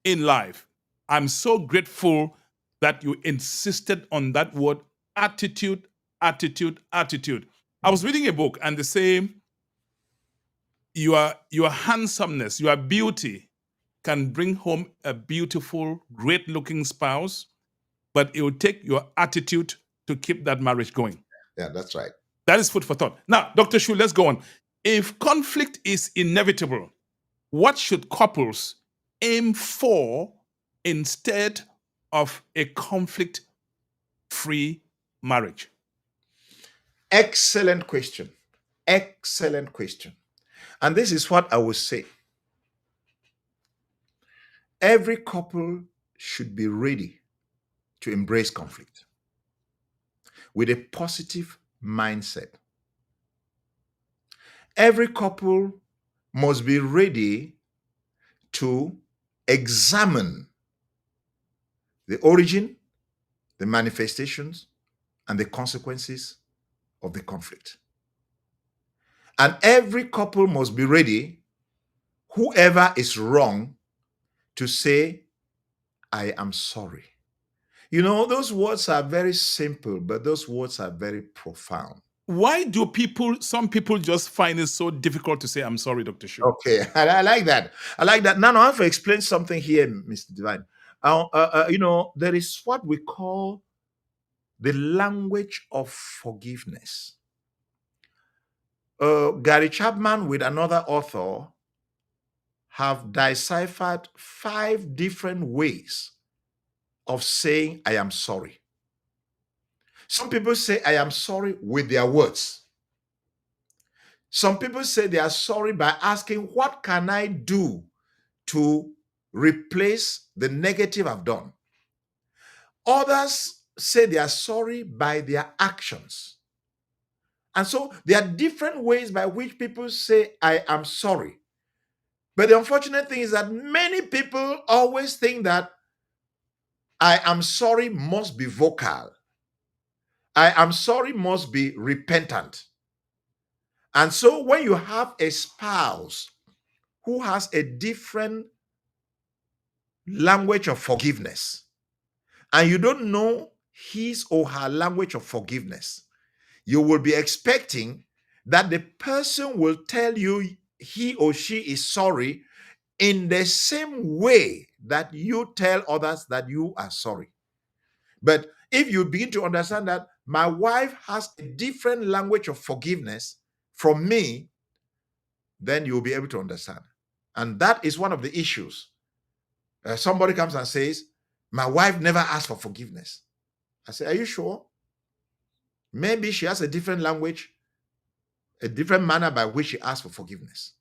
in life. I'm so grateful that you insisted on that word, attitude, attitude, attitude. I was reading a book and they say your handsomeness, your beauty can bring home a beautiful, great-looking spouse, but it will take your attitude to keep that marriage going. Yeah, that's right. That is food for thought. Now, Dr. Shu, let's go on. If conflict is inevitable, what should couples aim for instead of a conflict-free marriage? Excellent question. Excellent question. And this is what I would say. Every couple should be ready to embrace conflict with a positive mindset. Every couple must be ready to examine the origin, the manifestations, and the consequences of the conflict. And every couple must be ready, whoever is wrong, to say, I am sorry. You know, those words are very simple, but those words are very profound. Why do some people just find it so difficult to say, I'm sorry, Dr. Shu? Okay, I like that. I like that. Now I have to explain something here, Mr. Divine. You know, there is what we call the language of forgiveness. Gary Chapman with another author have deciphered 5 different ways of saying, I am sorry. Some people say, I am sorry with their words. Some people say they are sorry by asking, what can I do to replace the negative I've done? Others say they are sorry by their actions. And so there are different ways by which people say, I am sorry. But the unfortunate thing is that many people always think that I am sorry must be vocal. I am sorry must be repentant. And so when you have a spouse who has a different language of forgiveness, and you don't know his or her language of forgiveness, you will be expecting that the person will tell you he or she is sorry in the same way that you tell others that you are sorry. But if you begin to understand that my wife has a different language of forgiveness from me, then you'll be able to understand. And that is one of the issues. Somebody comes and says, my wife never asked for forgiveness. I say, are you sure? Maybe she has a different language, a different manner by which she asks for forgiveness.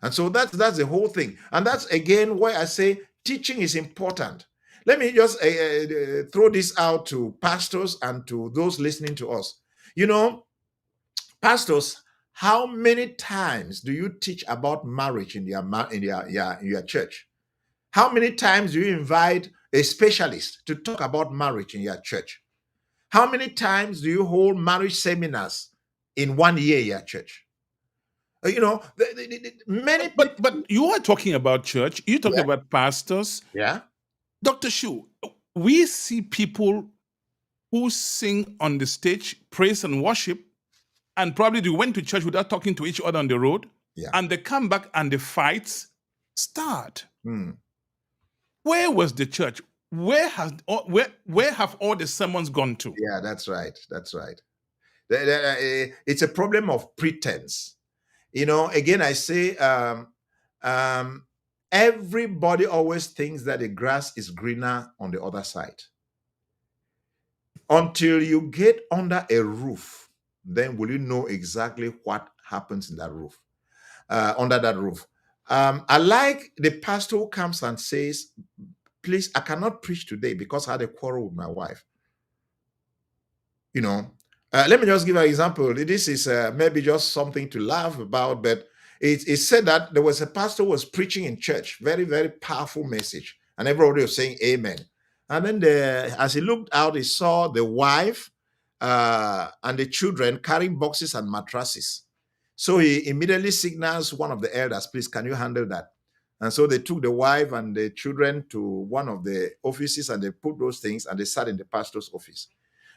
And so that's the whole thing. And that's again why I say teaching is important. Let me just throw this out to pastors and to those listening to us. You know, pastors, how many times do you teach about marriage in your church? How many times do you invite a specialist to talk about marriage in your church? How many times do you hold marriage seminars in 1 year in your church? You know, many people. But you are talking about church. You're talking about pastors. Yeah. Dr. Shu, we see people who sing on the stage, praise and worship, and probably they went to church without talking to each other on the road. Yeah. And they come back and the fights start. Hmm. Where was the church? Where have all the sermons gone to? Yeah, that's right. That's right. It's a problem of pretense. You know, again, I say everybody always thinks that the grass is greener on the other side. Until you get under a roof, then will you know exactly what happens in that roof, under that roof. I like the pastor who comes and says, please, I cannot preach today because I had a quarrel with my wife. You know, let me just give an example. This is maybe just something to laugh about, but it said that there was a pastor who was preaching in church, very, very powerful message, and everybody was saying amen. And then as he looked out, he saw the wife and the children carrying boxes and mattresses. So he immediately signals one of the elders, please, can you handle that? And so they took the wife and the children to one of the offices and they put those things and they sat in the pastor's office.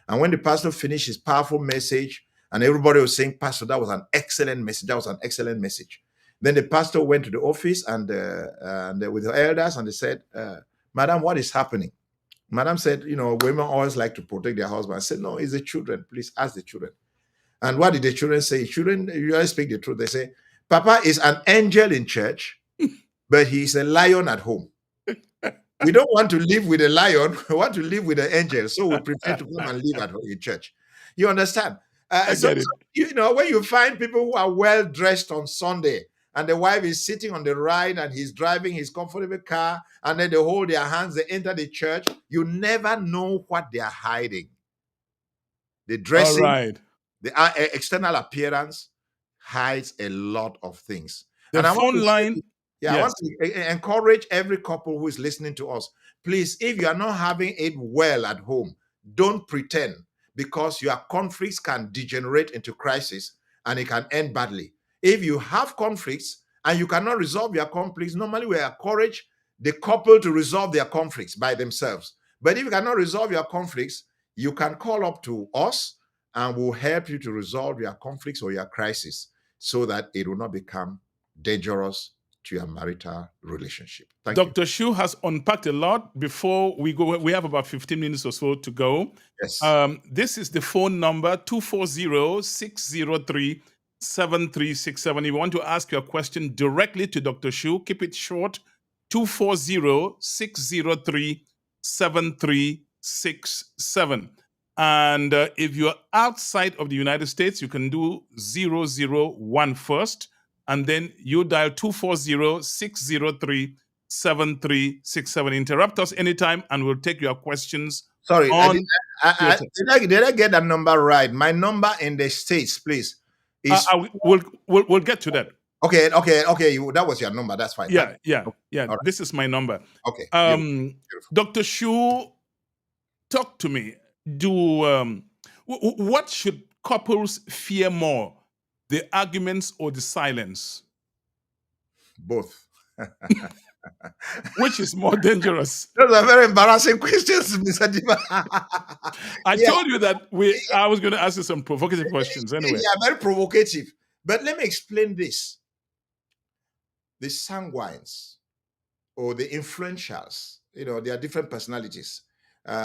And when the pastor finished his powerful message, and everybody was saying, Pastor, that was an excellent message. That was an excellent message. Then the pastor went to the office and with the elders, and they said, Madam, what is happening? Madam said, you know, women always like to protect their husband. I said, no, it's the children. Please ask the children. And what did the children say? Children usually speak the truth. They say, Papa is an angel in church, but he's a lion at home. We don't want to live with a lion. We want to live with an angel. So we prefer to come and live at home in church. You understand? So, you know, when you find people who are well dressed on Sunday and the wife is sitting on the right and he's driving his comfortable car and then they hold their hands, they enter the church, you never know what they are hiding. The dressing, the external appearance hides a lot of things. The phone line. I want to encourage every couple who is listening to us. Please, if you are not having it well at home, don't pretend, because your conflicts can degenerate into crisis and it can end badly. If you have conflicts and you cannot resolve your conflicts, normally we encourage the couple to resolve their conflicts by themselves. But if you cannot resolve your conflicts, you can call up to us and we'll help you to resolve your conflicts or your crisis so that it will not become dangerous to your marital relationship. Thank you. Dr. Shu has unpacked a lot. Before we go, we have about 15 minutes or so to go. Yes. This is the phone number, 240-603-7367. If you want to ask your question directly to Dr. Shu, keep it short, 240-603-7367. And if you're outside of the United States, you can do 001 first. And then you dial 240-603-7367. Interrupt us anytime and we'll take your questions. Sorry, did I get that number right? My number in the States, please. Is we'll get to that. Okay. That was your number. That's fine. Yeah. Right. This is my number. Okay. Dr. Shu, talk to me. What should couples fear more? The arguments or the silence? Both. Which is more dangerous? Those are very embarrassing questions, Mr. Diva. I told you that I was going to ask you some provocative questions anyway. Yeah, very provocative. But let me explain this. The sanguines or the influentials, there are different personalities.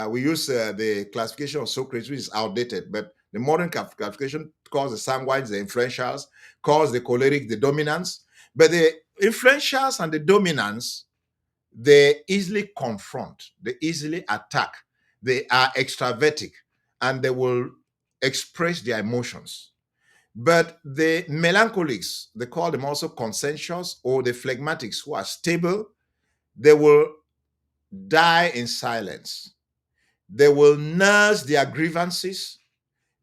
We use the classification of Socrates, which is outdated, but the modern classification calls the sanguines the influentials, calls the choleric the dominants. But the influentials and the dominants, they easily confront, they easily attack, they are extravertic, and they will express their emotions. But the melancholics, they call them also conscientious, or the phlegmatics, who are stable, they will die in silence. They will nurse their grievances.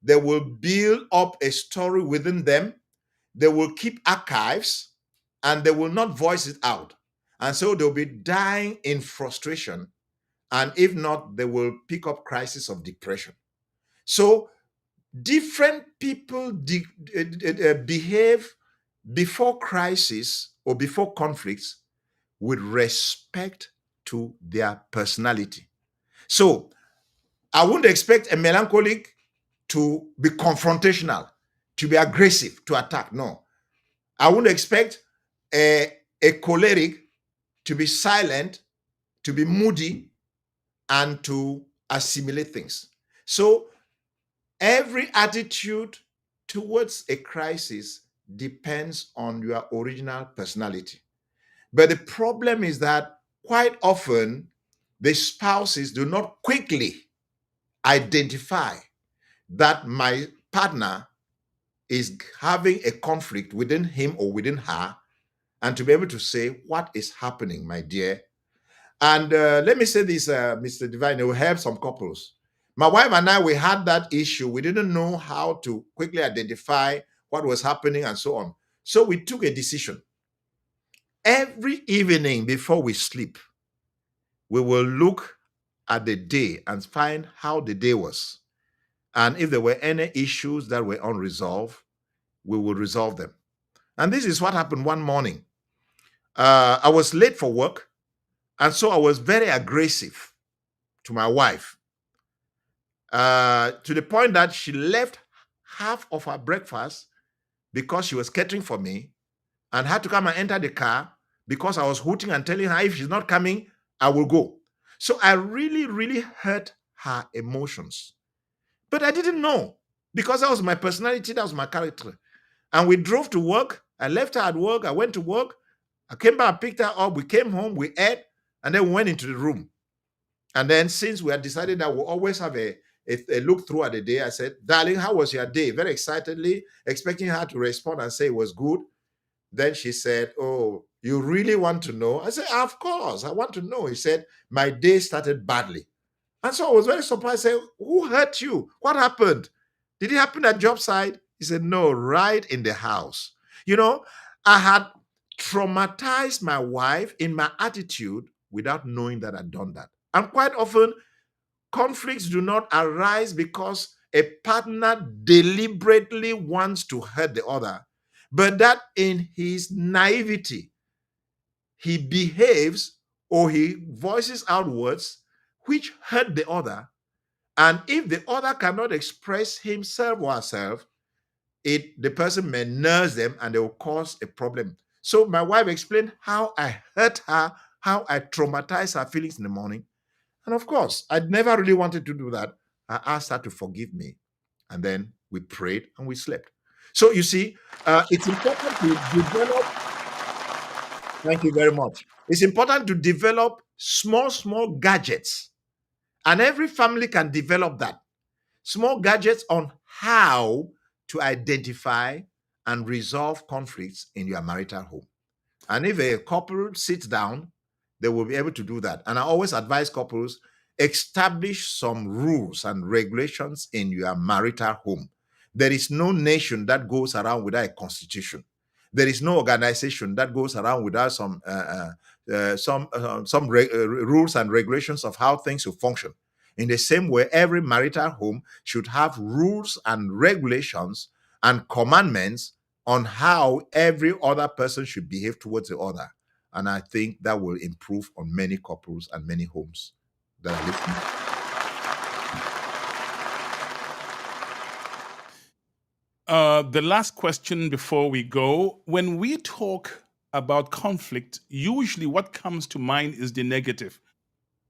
They will build up a story within them. They will keep archives and they will not voice it out. And so they'll be dying in frustration. And if not, they will pick up crisis of depression. So different people behave before crisis or before conflicts with respect to their personality. So I wouldn't expect a melancholic to be confrontational, to be aggressive, to attack. No. I wouldn't expect a choleric to be silent, to be moody, and to assimilate things. So every attitude towards a crisis depends on your original personality. But the problem is that quite often the spouses do not quickly identify that my partner is having a conflict within him or within her, and to be able to say, what is happening, my dear? And let me say this, Mr. Divine, it will help some couples. My wife and I, we had that issue. We didn't know how to quickly identify what was happening and so on. So we took a decision. Every evening before we sleep, we will look at the day and find how the day was. And if there were any issues that were unresolved, we will resolve them. And this is what happened one morning. I was late for work, and so I was very aggressive to my wife, to the point that she left half of her breakfast because she was catering for me and had to come and enter the car because I was hooting and telling her if she's not coming, I will go. So I really, really hurt her emotions. But I didn't know because that was my personality, that was my character. And we drove to work. I left her at work. I went to work. I came back, picked her up. We came home, we ate, and then we went into the room. And then since we had decided that we'll always have a look through at the day, I said, darling, how was your day? Very excitedly, expecting her to respond and say it was good. Then she said, oh, you really want to know? I said, of course, I want to know. He said, my day started badly. And so I was very surprised. I said, who hurt you? What happened? Did it happen at job site? He said, no, right in the house. I had traumatized my wife in my attitude without knowing that I'd done that. And quite often, conflicts do not arise because a partner deliberately wants to hurt the other, but that in his naivety, he behaves or he voices out words which hurt the other. And if the other cannot express himself or herself, the person may nurse them and they will cause a problem. So my wife explained how I hurt her, how I traumatized her feelings in the morning. And of course, I never really wanted to do that. I asked her to forgive me. And then we prayed and we slept. So you see, it's important to develop. Thank you very much. It's important to develop small gadgets. And every family can develop that. Small gadgets on how to identify and resolve conflicts in your marital home. And if a couple sits down, they will be able to do that. And I always advise couples, establish some rules and regulations in your marital home. There is no nation that goes around without a constitution. There is no organization that goes around without some rules and regulations of how things will function. In the same way, every marital home should have rules and regulations and commandments on how every other person should behave towards the other. And I think that will improve on many couples and many homes that are listening. The last question before we go. When we talk about conflict, usually what comes to mind is the negative.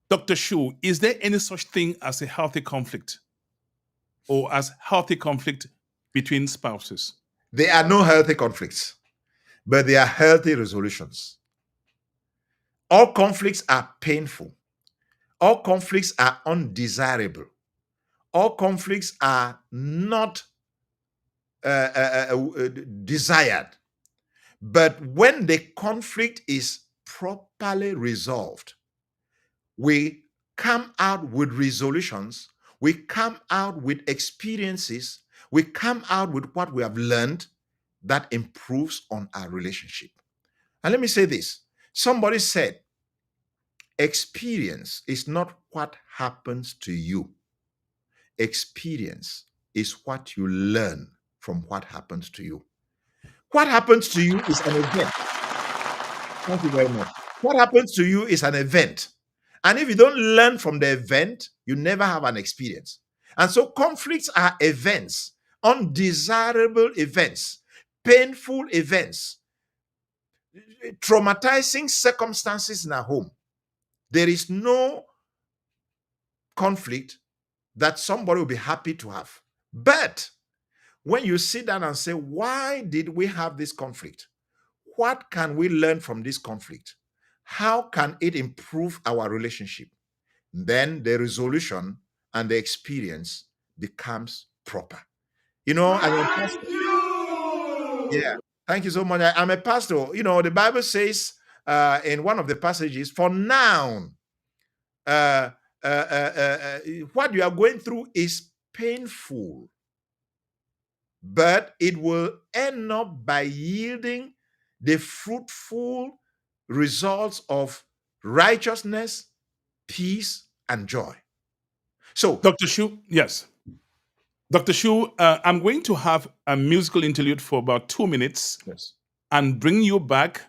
Dr. Shu, is there any such thing as a healthy conflict or as healthy conflict between spouses? There are no healthy conflicts, but there are healthy resolutions. All conflicts are painful. All conflicts are undesirable. All conflicts are not desired. But when the conflict is properly resolved, we come out with resolutions, we come out with experiences, we come out with what we have learned that improves on our relationship. And let me say this. Somebody said, experience is not what happens to you. Experience is what you learn from what happens to you. What happens to you is an event. Thank you very much. What happens to you is an event. And if you don't learn from the event, you never have an experience. And so conflicts are events, undesirable events, painful events, traumatizing circumstances in our home. There is no conflict that somebody will be happy to have. But when you sit down and say, why did we have this conflict? What can we learn from this conflict? How can it improve our relationship? Then the resolution and the experience becomes proper. You know, I'm a pastor. Yeah, thank you so much. I'm a pastor. You know, the Bible says in one of the passages, for now, what you are going through is painful, but it will end up by yielding the fruitful results of righteousness, peace, and joy. So, Dr. Shu, yes. Dr. Shu, I'm going to have a musical interlude for about 2 minutes and bring you back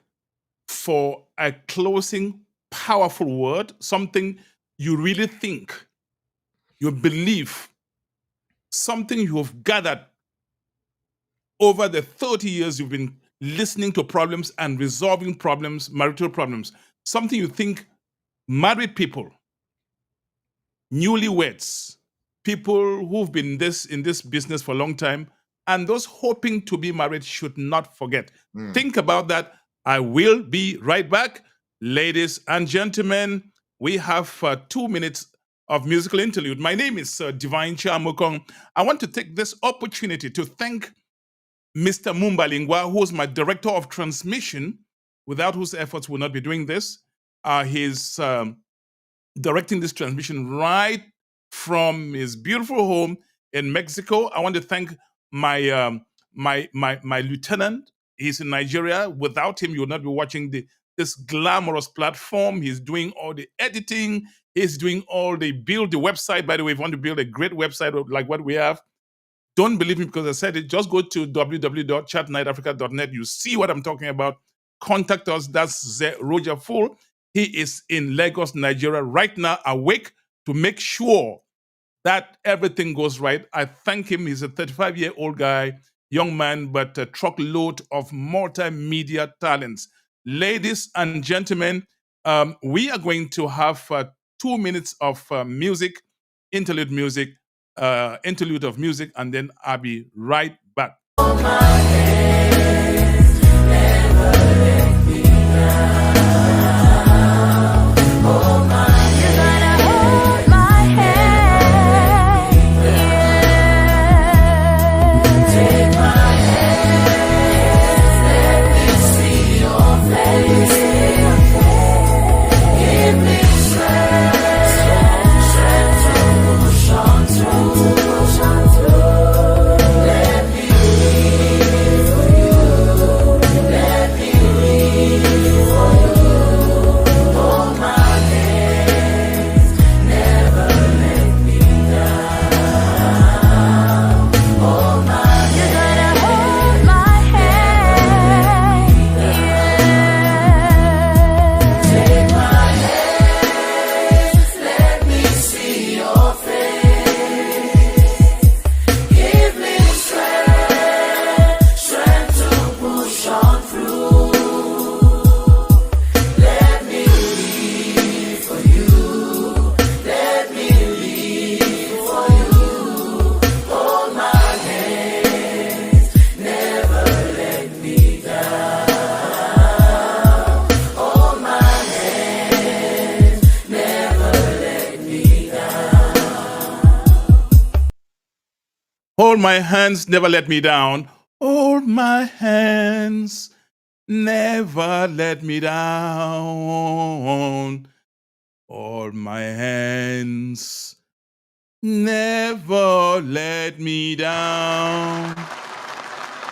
for a closing, powerful word, something you really think, you believe, something you have gathered over the 30 years you've been listening to problems and resolving problems, marital problems, something you think married people, newlyweds, people who've been in this business for a long time, and those hoping to be married should not forget. Think about that. I will be right back. Ladies and gentlemen, we have 2 minutes of musical interlude. My name is Divine Chamukong. I want to take this opportunity to thank Mr. Mumbalingwa, who is my director of transmission, without whose efforts we'll not be doing this. He's directing this transmission right from his beautiful home in Mexico. I want to thank my my lieutenant. He's in Nigeria. Without him, you will not be watching this glamorous platform. He's doing all the editing. He's doing all the build the website. By the way, if you want to build a great website like what we have, don't believe me because I said it. Just go to www.chatnightafrica.net. You see what I'm talking about. Contact us. That's Roger Full. He is in Lagos, Nigeria right now, awake to make sure that everything goes right. I thank him. He's a 35-year-old guy, young man, but a truckload of multimedia talents. Ladies and gentlemen, we are going to have 2 minutes of music, interlude of music, and then I'll be right back. Hold my hands, never let me down. Hold my hands, never let me down. Hold my hands, never let me down.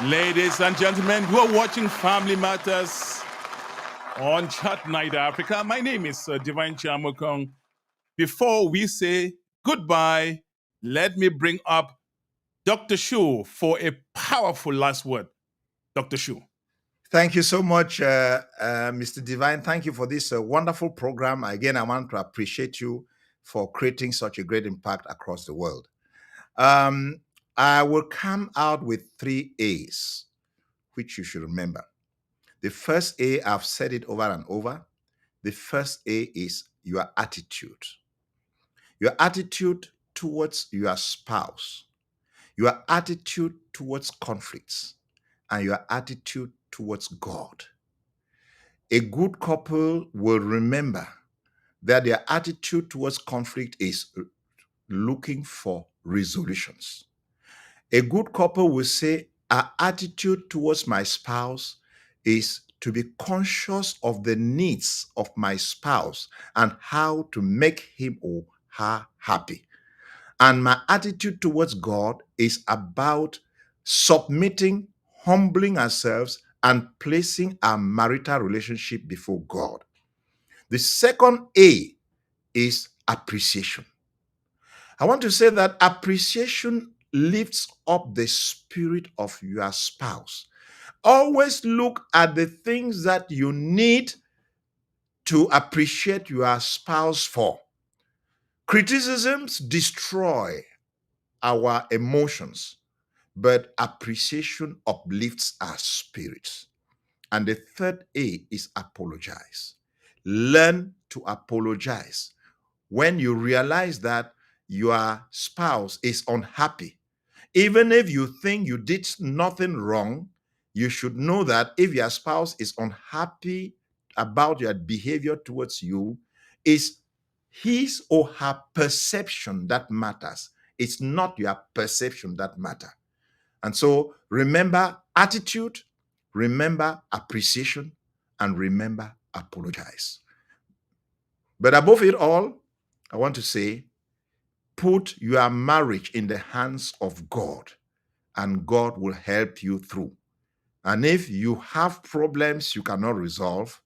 Ladies and gentlemen, you are watching Family Matters on Chat Night Africa. My name is Divine Chamokong. Before we say goodbye, let me bring up Dr. Shu for a powerful last word. Dr. Shu. Thank you so much, Mr. Divine. Thank you for this wonderful program. Again, I want to appreciate you for creating such a great impact across the world. I will come out with 3 A's, which you should remember. The first A, I've said it over and over. The first A is your attitude. Your attitude towards your spouse, your attitude towards conflicts, and your attitude towards God. A good couple will remember that their attitude towards conflict is looking for resolutions. A good couple will say, our attitude towards my spouse is to be conscious of the needs of my spouse and how to make him or her happy. And my attitude towards God is about submitting, humbling ourselves, and placing our marital relationship before God. The second A is appreciation. I want to say that appreciation lifts up the spirit of your spouse. Always look at the things that you need to appreciate your spouse for. Criticisms destroy our emotions, but appreciation uplifts our spirits. And the third A is apologize. Learn to apologize. When you realize that your spouse is unhappy, even if you think you did nothing wrong, you should know that if your spouse is unhappy about your behavior towards you, it's his or her perception that matters. It's not your perception that matters. And so remember attitude, remember appreciation, and remember apologize. But above it all, I want to say, put your marriage in the hands of God, and God will help you through. And if you have problems you cannot resolve,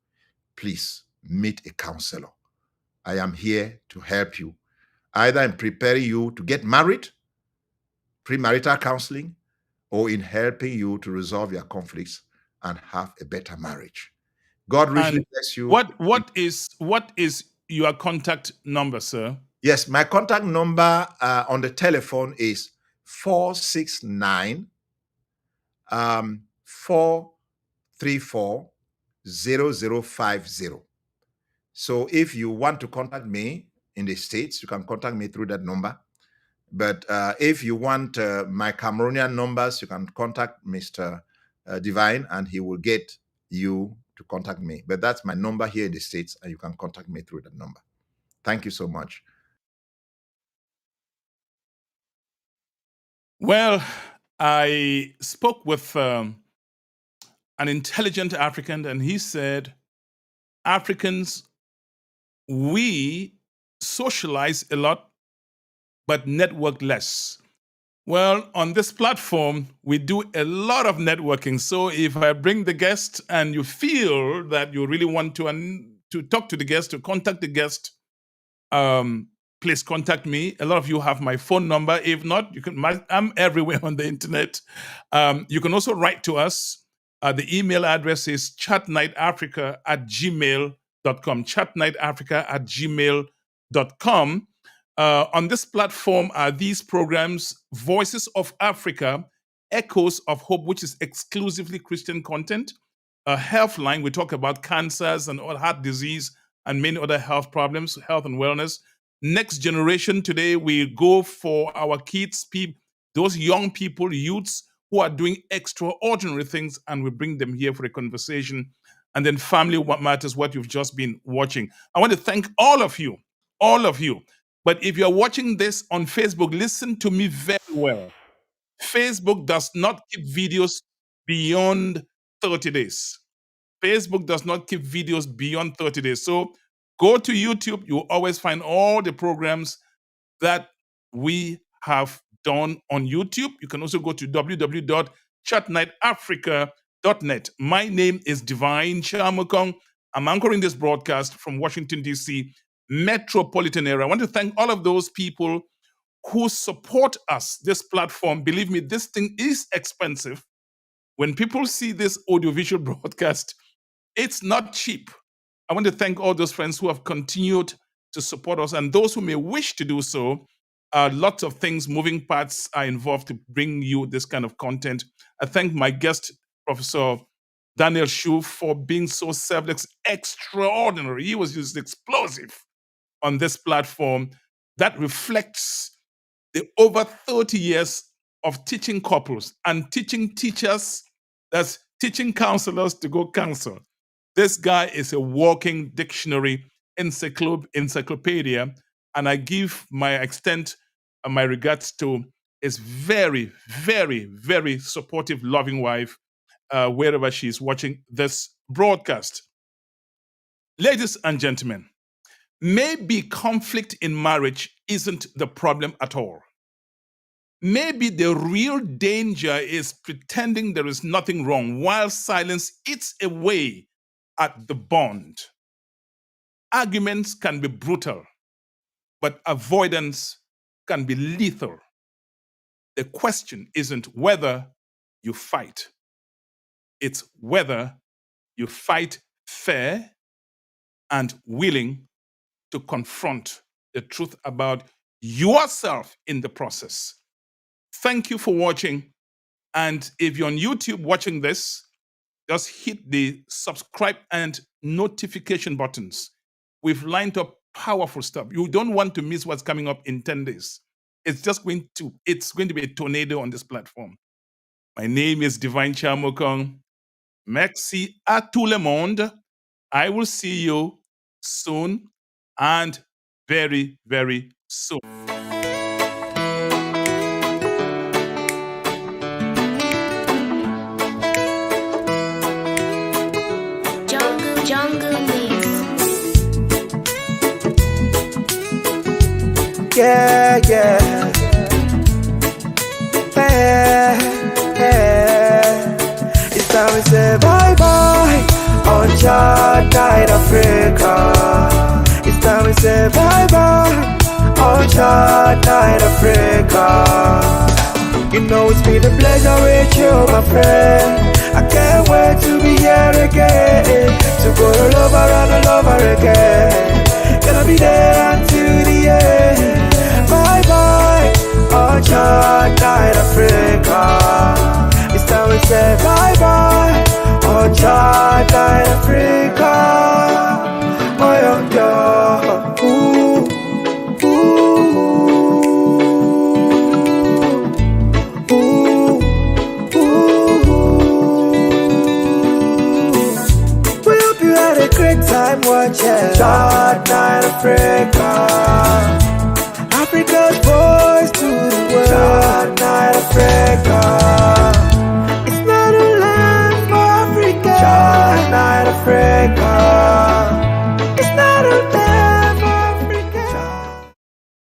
please meet a counselor. I am here to help you, either in preparing you to get married, premarital counseling, or in helping you to resolve your conflicts and have a better marriage. God richly bless you. What is your contact number, sir? Yes, my contact number on the telephone is 469 434 0050. So if you want to contact me in the States, you can contact me through that number. But if you want my Cameroonian numbers, you can contact Mr. Divine, and he will get you to contact me. But that's my number here in the States, and you can contact me through that number. Thank you so much. Well, I spoke with an intelligent African, and he said, Africans, we socialize a lot, but network less. Well, on this platform, we do a lot of networking. So if I bring the guest and you feel that you really want to talk to the guest, to contact the guest, please contact me. A lot of you have my phone number. If not, I'm everywhere on the internet. You can also write to us. The email address is chatnightafrica@gmail.com. chatnightafrica@gmail.com. On this platform are these programs: Voices of Africa, Echoes of Hope, which is exclusively Christian content. Healthline, we talk about cancers and heart disease and many other health problems, health and wellness. Next Generation, today we go for our kids, those young people, youths who are doing extraordinary things, and we bring them here for a conversation. And then Family What Matters, what you've just been watching. I want to thank all of you. But if you're watching this on Facebook, listen to me very well. Facebook does not keep videos beyond 30 days. Facebook does not keep videos beyond 30 days. So go to YouTube. You'll always find all the programs that we have done on YouTube. You can also go to www.chatnightafrica.net. My name is Divine Chamukong. I'm anchoring this broadcast from Washington, D.C. metropolitan area. I want to thank all of those people who support us, this platform. Believe me, this thing is expensive. When people see this audiovisual broadcast, it's not cheap. I want to thank all those friends who have continued to support us and those who may wish to do so. Lots of things, moving parts are involved to bring you this kind of content. I thank my guest, Professor Daniel Shu, for being so selfless, extraordinary. He was just explosive on this platform that reflects the over 30 years of teaching couples and teaching teachers, that's teaching counselors to go counsel. This guy is a walking dictionary, encyclopedia, and I give my extent and my regards to his very, very, very supportive, loving wife, wherever she's watching this broadcast. Ladies and gentlemen, maybe conflict in marriage isn't the problem at all. Maybe the real danger is pretending there is nothing wrong while silence eats away at the bond. Arguments can be brutal, but avoidance can be lethal. The question isn't whether you fight. It's whether you fight fair and willing to confront the truth about yourself in the process. Thank you for watching. And if you're on YouTube watching this, just hit the subscribe and notification buttons. We've lined up powerful stuff. You don't want to miss what's coming up in 10 days. It's going to be a tornado on this platform. My name is Divine Chamukong. Merci à tout le monde. I will see you soon and very, very soon. Jungle Mix. Yeah, yeah. It's time to say bye-bye on Chart Night Africa. It's time to say bye-bye on Chart Night Africa. You know it's been a pleasure with you, my friend. I can't wait to be here again, to go all over and all over again. Gonna be there until the end. Bye bye, on Chart Night Africa. It's time to say bye bye, on Chart Night Africa. Oh yeah, yeah. Ooh, ooh, ooh, ooh. We hope you had a great time watching Chart Night Africa.